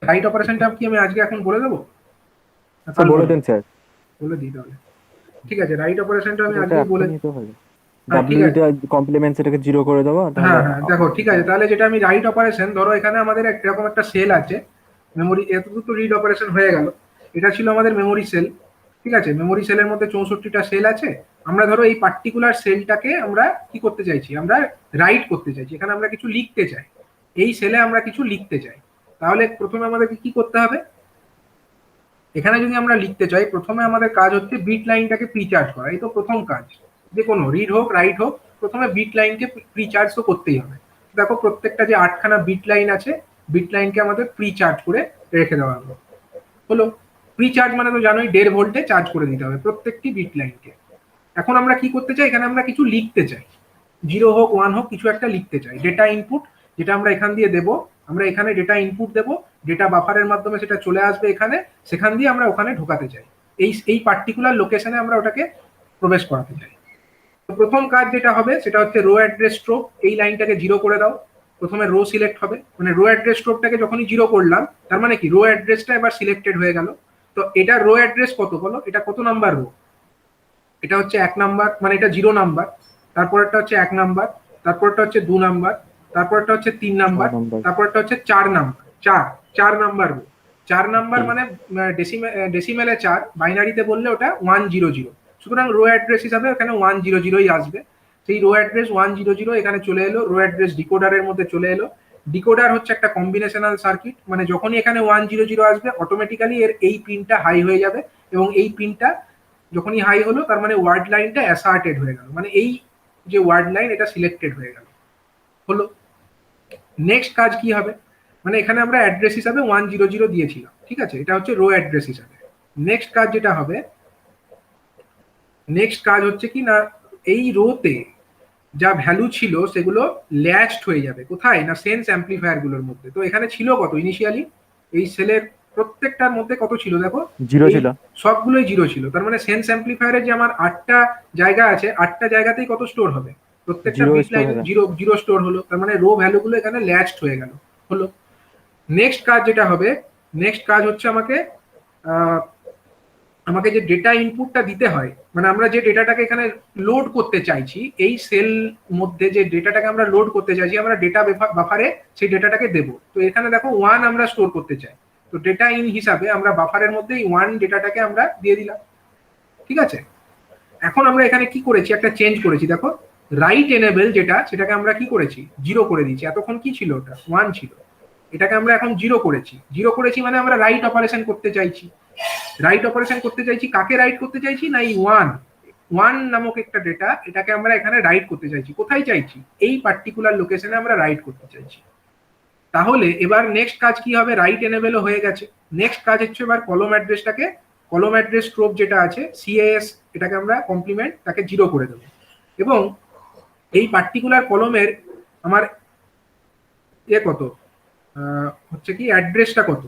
রাইট অপারেশনটা কি আমি আজকে এখন বলে দেবো? স্যার বলে দেন স্যার। বলে দিই তাহলে। ঠিক আছে, রাইট অপারেশনটা আমি এটা আজকে বলে, এখনই তো হবে। হ্যাঁ ঠিক আছে, ডাব্লিউটা কমপ্লিমেন্টস এটাকে 0 করে দেবো হ্যাঁ তাহলে। হ্যাঁ দেখো ঠিক আছে, তাহলে যেটা আমি রাইট অপারেশন, ধরো এখানে আমাদের এরকম একটা সেল আছে মেমোরি, এতটুকু রিড অপারেশন হয়ে গেল, এটা ছিল আমাদের মেমোরি সেল। ঠিক আছে, মেমোরি সেলের মধ্যে 64টা সেল আছে। আমরা ধরো এই পার্টিকুলার সেলটাকে আমরা কি করতে চাইছি, আমরা রাইট করতে চাইছি, এখানে আমরা কিছু লিখতে চাই, এই সেলে আমরা কিছু লিখতে চাই। তাহলে প্রথমে আমাদেরকে কি করতে হবে, এখানে যদি আমরা লিখতে চাই প্রথমে আমাদের কাজ হচ্ছে বিট লাইনটাকে প্রিচার্জ করা। এই তো প্রথম কাজ, যে কোনো রিড হোক রাইট হোক, প্রথমে বিট লাইনকে প্রিচার্জ তো করতেই হবে। দেখো প্রত্যেকটা যে 8খানা বিট লাইন আছে, বিট লাইনকে আমাদের প্রিচার্জ করে রেখে দেওয়া হলো। হলো প্রিচার্জ মানে তো জানোই 1.5 ভোল্টে চার্জ করে দিতে হবে প্রত্যেকটি বিট লাইনকে। এখন আমরা কি করতে চাই, এখানে আমরা কিছু লিখতে চাই, 0 হোক 1 হোক কিছু একটা লিখতে চাই। ডেটা ইনপুট যেটা আমরা এখান দিয়ে দেব, আমরা এখানে ডেটা ইনপুট দেব, ডেটা বাফারের মাধ্যমে সেটা চলে আসবে এখানে, সেখান দিয়ে আমরা ওখানে ঢোকাতে চাই, এই পার্টিকুলার লোকেশনে আমরা ওটাকে প্রবেশ করাতে চাই। তো প্রথম কাজ যেটা হবে সেটা হচ্ছে রো অ্যাড্রেস স্ট্রোক, এই লাইনটাকে 0 করে দাও। প্রথমে রো সিলেক্ট হবে, মানে রো অ্যাড্রেস স্ট্রোকটাকে যখনই 0 করলাম তার মানে কি রো অ্যাড্রেসটা এবার সিলেক্টেড হয়ে গেল। তো এটা রো অ্যাড্রেস কত বলো, এটা কত নাম্বার রো? এটা হচ্ছে 1 নাম্বার, মানে এটা 0 নাম্বার, তারপরটা হচ্ছে 1 নাম্বার, তারপরটা হচ্ছে 2 নাম্বার, তারপরটা হচ্ছে 3 নাম্বার, তারপরটা হচ্ছে 4 নাম্বার, 4 নাম্বার রো। 4 নাম্বার মানে ডেসিমেলে 4, বাইনারিতে বললে ওটা 100। সুতরাং রো অ্যাড্রেস হিসাবে এখানে 100ই আসবে। সেই রো অ্যাড্রেস 100 এখানে চলে এলো, রো অ্যাড্রেস ডিকোডারের মধ্যে চলে এলো। ডিকোডার হচ্ছে একটা কম্বিনেশনাল সার্কিট, মানে যখনই এখানে 100 আসবে অটোমেটিক্যালি এর এই পিনটা হাই হয়ে যাবে, এবং এই পিনটা যখনই হাই হলো তার মানে ওয়ার্ড লাইনটা অ্যাসার্টেড হয়ে গেল, মানে এই যে ওয়ার্ড লাইন এটা সিলেক্টেড হয়ে গেল। হলো নেক্সট কাজ কি হবে, মানে এখানে আমরা অ্যাড্রেস হিসাবে 100 দিয়েছিলাম, ঠিক আছে, এটা হচ্ছে রো অ্যাড্রেস হিসাবে। নেক্সট কাজ যেটা হবে, নেক্সট কাজ হচ্ছে কি না, এই রোতে যা ভ্যালু ছিল সেগুলো ল্যাচড হয়ে যাবে কোথায় না, সেন্স অ্যাম্পলিফায়ার গুলোর মধ্যে। তো এখানে ছিল কত ইনিশিয়ালি, এই সেলের প্রত্যেকটার মধ্যে কত ছিল দেখো, 0 ছিল, সবগুলোই 0 ছিল। তার মানে সেন্স অ্যাম্পলিফায়ারে যে আমার 8টা জায়গা আছে, 8টা জায়গাতেই কত স্টোর হবে, প্রত্যেকটা বিট লাইন 0 স্টোর হলো, তার মানে রো ভ্যালুগুলো এখানে ল্যাচড হয়ে গেল। হলো নেক্সট কাজ যেটা হবে, নেক্সট কাজ হচ্ছে আমাকে যে ডেটা ইনপুটটা দিতে হয়, মানে আমরা যে ডেটাটাকে এখানে লোড করতে চাইছি, এই সেল মধ্যে যে ডেটাটাকে আমরা লোড করতে চাইছি, আমরা ডেটা বাফারে সেই ডেটাটাকে দেব। তো এখানে দেখো 1 আমরা স্টোর করতে চাই, তো ডেটা ইন হিসাবে আমরা বাফারের মধ্যে এই 1 ডেটাটাকে আমরা দিয়ে দিলাম। ঠিক আছে। এখন আমরা এখানে কি করেছি, একটা চেঞ্জ করেছি, দেখো রাইট এনেবল যেটা, সেটাকে আমরা কি করেছি, 0 করে দিয়েছি। এতক্ষণ কি ছিল, ওটা 1 ছিল, এটাকে আমরা এখন 0 করেছি। 0 করেছি মানে আমরা রাইট অপারেশন করতে চাইছি। রাইট অপারেশন করতে চাইছি, কাকে রাইট করতে চাইছি না, এই 1 নামক একটা ডেটা, এটাকে আমরা এখানে রাইট করতে চাইছি। কোথায় চাইছি, এই পার্টিকুলার লোকেশনে আমরা রাইট করতে চাইছি। তাহলে এবার নেক্সট কাজ কি হবে, রাইট এনেবলও হয়ে গেছে। নেক্সট কাজ হচ্ছে এবার কলম অ্যাড্রেসটাকে, কলম অ্যাড্রেস স্ট্রোক যেটা আছে সিএএস, এটাকে আমরা কমপ্লিমেন্ট তাকে 0 করে দেবো। এবং এই পার্টিকুলার কলমের আমার কত হচ্ছে কি অ্যাড্রেসটা কত,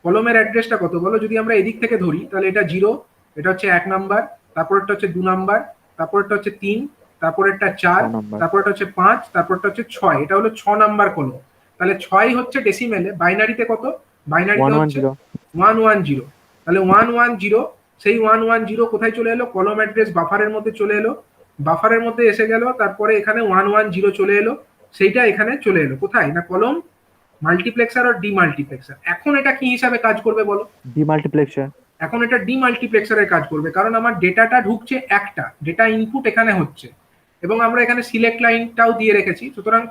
কলমের অ্যাড্রেসটা কত বলো, যদি আমরা এদিক থেকে ধরি তাহলে এটা 0, এটা হচ্ছে 1 নাম্বার, তারপরটা হচ্ছে 2 নাম্বার, তারপরটা হচ্ছে 3, তারপরেরটা 4, তারপরটা হচ্ছে 5, তারপরটা হচ্ছে 6। এটা হলো 6 নাম্বার কলম। তাহলে 6 হচ্ছে ডেসিমেলে, বাইনারিতে কত, বাইনারিতে হচ্ছে 110। তাহলে 110, সেই 110 কোথায় চলে এলো, কলম অ্যাড্রেস বাফারের মধ্যে চলে এলো, বাফারের মধ্যে এসে গেল, তারপরে এখানে 110 চলে এলো, সেইটা এখানে চলে এলো কোথায় না, কলম মাল্টিপ্লেক্সার আর ডিমাল্টিপ্লেক্সার। এখন এটা কি হিসাবে কাজ করবে বলো, ডিমাল্টিপ্লেক্সার। এখন এটা ডিমাল্টিপ্লেক্সারের কাজ করবে, কারণ আমার ডেটাটা ঢুকছে একটা, ডেটা ইনপুট এখানে হচ্ছে, এবং আমরা এখানে সিলেক্ট লাইনটাও দিয়ে রেখেছি। সুতরাং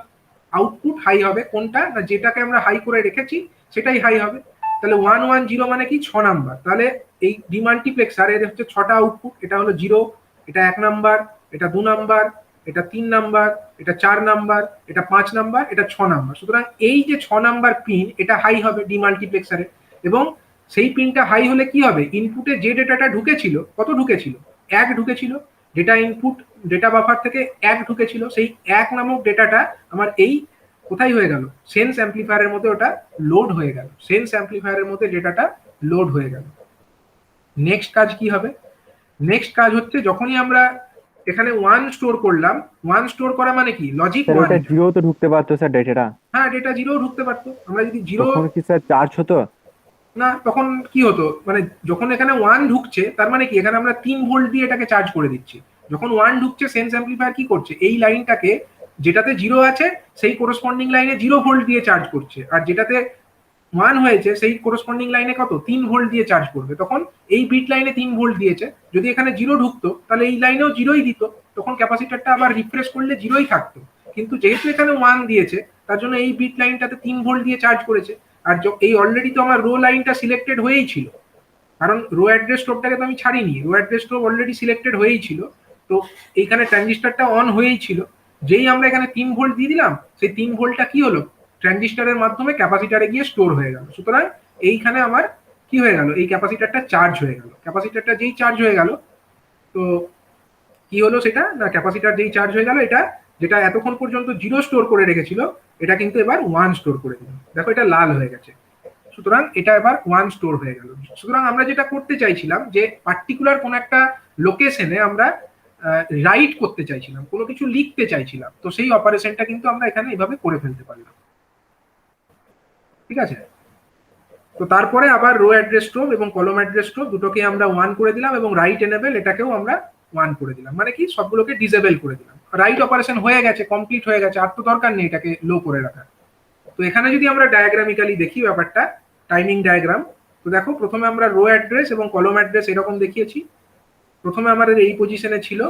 আউটপুট হাই হবে, কোনটা না, যেটাকে আমরা হাই করে রেখেছি সেটাই হাই হবে। তাহলে 110 মানে কি, 6 নাম্বার। তাহলে এই ডিমাল্টিপ্লেক্সার এর হচ্ছে 6টা আউটপুট, এটা হলো 0, এটা 1 নাম্বার, এটা 2 নাম্বার, এটা 3 নাম্বার, এটা 4 নাম্বার, এটা 5 নাম্বার, এটা 6 নাম্বার। সুতরাং এই যে 6 নাম্বার পিন, এটা হাই হবে ডিমাল্টিপ্লেক্সারে। এবং সেই পিনটা হাই হলে কি হবে, ইনপুটে যে ডেটাটা ঢুকেছিল, কত ঢুকেছিল, 1 ঢুকেছিল, ডেটা ইনপুট ডেটা বাফার থেকে 1 ঢুকেছিল, সেই 1 নামক ডেটাটা আমার এই কোথায় হয়ে গেল, সেন্স অ্যাম্পলিফায়ারের মধ্যে ওটা লোড হয়ে গেল, সেন্স অ্যাম্পলিফায়ারের মধ্যে ডেটাটা লোড হয়ে গেল। নেক্সট কাজ কি হবে, নেক্সট কাজ হচ্ছে যখনই আমরা এখানে 1 স্টোর করলাম, 1 স্টোর করা মানে কি, লজিক 1, এটা 0 তো ঢুকতে পারতো স্যার ডেটাটা। হ্যাঁ ডেটা 0 ঢুকতে পারতো। আমরা যদি 0, তখন কি স্যার চার্জ হতো না তখন কি হতো, মানে যখন এখানে 1 ঢুকছে তার মানে কি, এখানে আমরা 3 ভোল্ট দিয়ে এটাকে চার্জ করে দিচ্ছি। যখন 1 ঢুকছে, সেন্স অ্যাম্পলিফায়ার কি করছে, এই লাইনটাকে যেটাতে 0 আছে সেই করসপন্ডিং লাইনে 0 ভোল্ট দিয়ে চার্জ করছে, আর যেটাতে 1 হয়েছে সেই করসপন্ডিং লাইনে কত, 3 ভোল্ট দিয়ে চার্জ করবে। তখন এই বিট লাইনে 3 ভোল্ট দিয়েছে, যদি এখানে 0 ঢুকতো তাহলে এই লাইনেও 0ই দিত, তখন ক্যাপাসিটরটা আবার রিফ্রেশ করলে 0ই থাকতো। কিন্তু যেহেতু এখানে 1 দিয়েছে, তার জন্য এই বিট লাইনটাতে 3 ভোল্ট দিয়ে চার্জ করেছে। আর এই অলরেডি তো আমার রো লাইনটা সিলেক্টেড হয়েই ছিল, কারণ রো অ্যাড্রেস স্টোভটাকে তো আমি ছাড়িনি, row address stove already selected হয়েই ছিল। তো এইখানে ট্রানজিস্টারটা অন হয়েই ছিল, যেই আমরা এখানে 3 ভোল্ট দিয়ে দিলাম, সেই 3 ভোল্টটা কি হলো, ট্রানজিস্টারের মাধ্যমে ক্যাপাসিটারে গিয়ে স্টোর হয়ে গেল। সুতরাং এইখানে আমার কি হয়ে গেল, এই ক্যাপাসিটারটা চার্জ হয়ে গেল। ক্যাপাসিটারটা যেই চার্জ হয়ে গেল, তো কি হলো সেটা না, ক্যাপাসিটার যেই চার্জ হয়ে গেল, এটা যেটা এতক্ষণ পর্যন্ত 0 স্টোর করে রেখেছিল, এটা কিন্তু এবার 1 স্টোর করে দিল। দেখো এটা লাল হয়ে গেছে, সুতরাং এটা এবার 1 স্টোর হয়ে গেল। সুতরাং আমরা যেটা করতে চাইছিলাম, যে পার্টিকুলার কোন একটা লোকেশনে আমরা রাইট করতে চাইছিলাম, কোনো কিছু লিখতে চাইছিলাম, তো সেই অপারেশনটা কিন্তু আমরা এখানে এভাবে করে ফেলতে পারলাম। ঠিক আছে, তো তারপরে আবার রো অ্যাড্রেস স্ট্রোব এবং কলম অ্যাড্রেস স্ট্রোব দুটোকে আমরা 1 করে দিলাম, এবং রাইট এনেবল এটাকেও আমরা 1 করে দিলাম, মানে কি সবগুলোকে ডিসেবল করে দিলাম। রাইট অপারেশন হয়ে গেছে, কমপ্লিট হয়ে গেছে, আর তো দরকার নেই এটাকে লো করে রাখা। তো এখানে যদি আমরা ডায়াগ্রামিক্যালি দেখি ব্যাপারটা, টাইমিং ডায়াগ্রাম, তো দেখো প্রথমে আমরা রো অ্যাড্রেস এবং কলম অ্যাড্রেস এরকম দেখিয়েছি। প্রথমে আমাদের এই পজিশনে ছিল,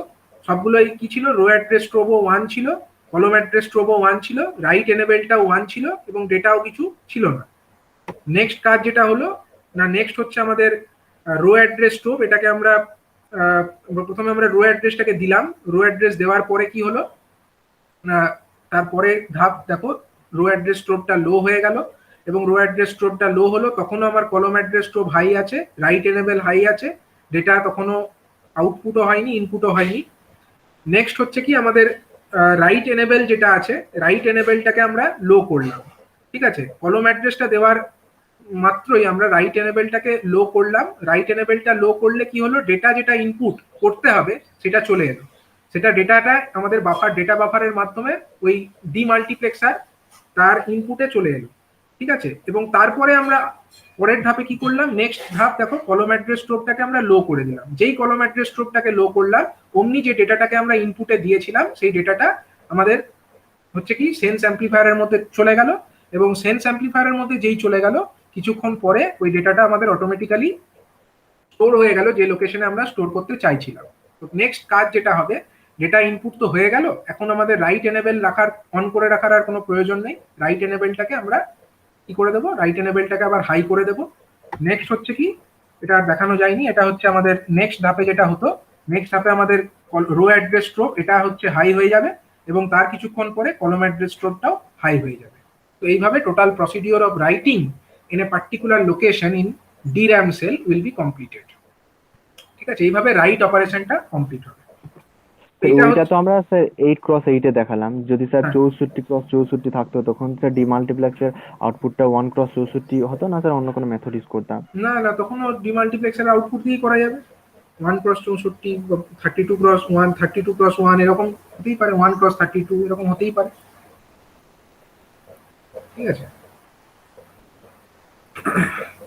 সবগুলোই কি ছিল, রো অ্যাড্রেস স্ট্রোবও 1 ছিল, কলম অ্যাড্রেস স্ট্রোবও 1 ছিল, রাইট এনেবলটাও 1 ছিল, এবং ডেটাও কিছু ছিল না। নেক্সট কাজ যেটা হলো না, নেক্সট হচ্ছে আমাদের রো অ্যাড্রেস স্ট্রোব, এটাকে আমরা প্রথমে আমরা রো অ্যাড্রেসটাকে দিলাম। রো অ্যাড্রেস দেওয়ার পরে কি হলো না, তারপরে ধাপ দেখো, রো অ্যাড্রেস স্ট্রোবটা লো হয়ে গেল, এবং রো অ্যাড্রেস স্ট্রোবটা লো হলো, তখনও আমার কলম অ্যাড্রেস স্ট্রোব হাই আছে, রাইট এনেবল হাই আছে, ডেটা তখনও আউটপুটও হয়নি, ইনপুটও হয়নি। নেক্সট হচ্ছে কি, আমাদের রাইট এনেবল যেটা আছে, রাইট এনেবলটাকে আমরা লো করলাম। ঠিক আছে, কলম অ্যাড্রেসটা দেওয়ার মাত্রই আমরা রাইট এনেবলটাকে লো করলাম। রাইট এনেবলটা লো করলে কি হলো, ডেটা যেটা ইনপুট করতে হবে সেটা চলে এলো, সেটা ডেটাটা আমাদের বাফার, ডেটা বাফারের মাধ্যমে ওই ডিমাল্টিপ্লেক্সার তার ইনপুটে চলে এলো। ঠিক আছে, এবং তারপরে আমরা পরের ধাপে কি করলাম, নেক্সট ধাপ দেখো, কলম অ্যাড্রেস স্ট্রোবটাকে আমরা লো করে দিলাম। যেই কলম অ্যাড্রেস স্ট্রোবটাকে লো করলাম, অমনি যে ডেটাটাকে আমরা ইনপুটে দিয়েছিলাম, সেই ডেটাটা আমাদের হচ্ছে কি সেন্স অ্যাম্পলিফায়ারের মধ্যে চলে গেল, এবং সেন্স অ্যাম্পলিফায়ারের মধ্যে যেই চলে গেল, কিছুক্ষণ পরে ওই ডেটাটা আমাদের অটোমেটিক্যালি স্টোর হয়ে গেল যে লোকেশনে আমরা স্টোর করতে চাইছিলাম। তো নেক্সট কাজ যেটা হবে, ডেটা ইনপুট তো হয়ে গেল, এখন আমাদের রাইট এনেবল রাখার, অন করে রাখার আর কোনো প্রয়োজন নেই। রাইট এনেবলটাকে আমরা কি করে দেবো, রাইট এনেবলটাকে আবার হাই করে দেবো। নেক্সট হচ্ছে কি, এটা আর দেখানো যায়নি, এটা হচ্ছে আমাদের নেক্সট ধাপে যেটা হতো, নেক্সট ধাপে আমাদের রো অ্যাড্রেস স্ট্রোক এটা হচ্ছে হাই হয়ে যাবে এবং তার কিছুক্ষণ পরে কলম অ্যাড্রেস স্ট্রোকটাও হাই হয়ে যাবে। তো এইভাবে total procedure of writing in a particular location in DRAM cell will be completed. ঠিক আছে, এইভাবে রাইট অপারেশনটা কমপ্লিট হবে। ওইটা তো আমরা স্যার 8x8 এ দেখালাম। যদি স্যার হ্যাঁ। 64x64 থাকতো তখন স্যার ডিমাল্টিপ্লেক্সের আউটপুটটা 1x64 হতো না স্যার, অন্য কোনো মেথড ইউজ করতাম? না না, তখন ডিমাল্টিপ্লেক্সের আউটপুট দিয়েই করা যাবে। 1x64, 32x1, 32x1 এরকম হতেই পারে, 1x32 এরকম হতেই পারে। ঠিক আছে,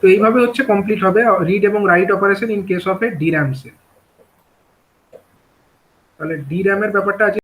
তো এইভাবে হচ্ছে কমপ্লিট হবে রিড এবং write operation in case of a DRAM cell. তাহলে DRAM এর ব্যাপারটা আছে।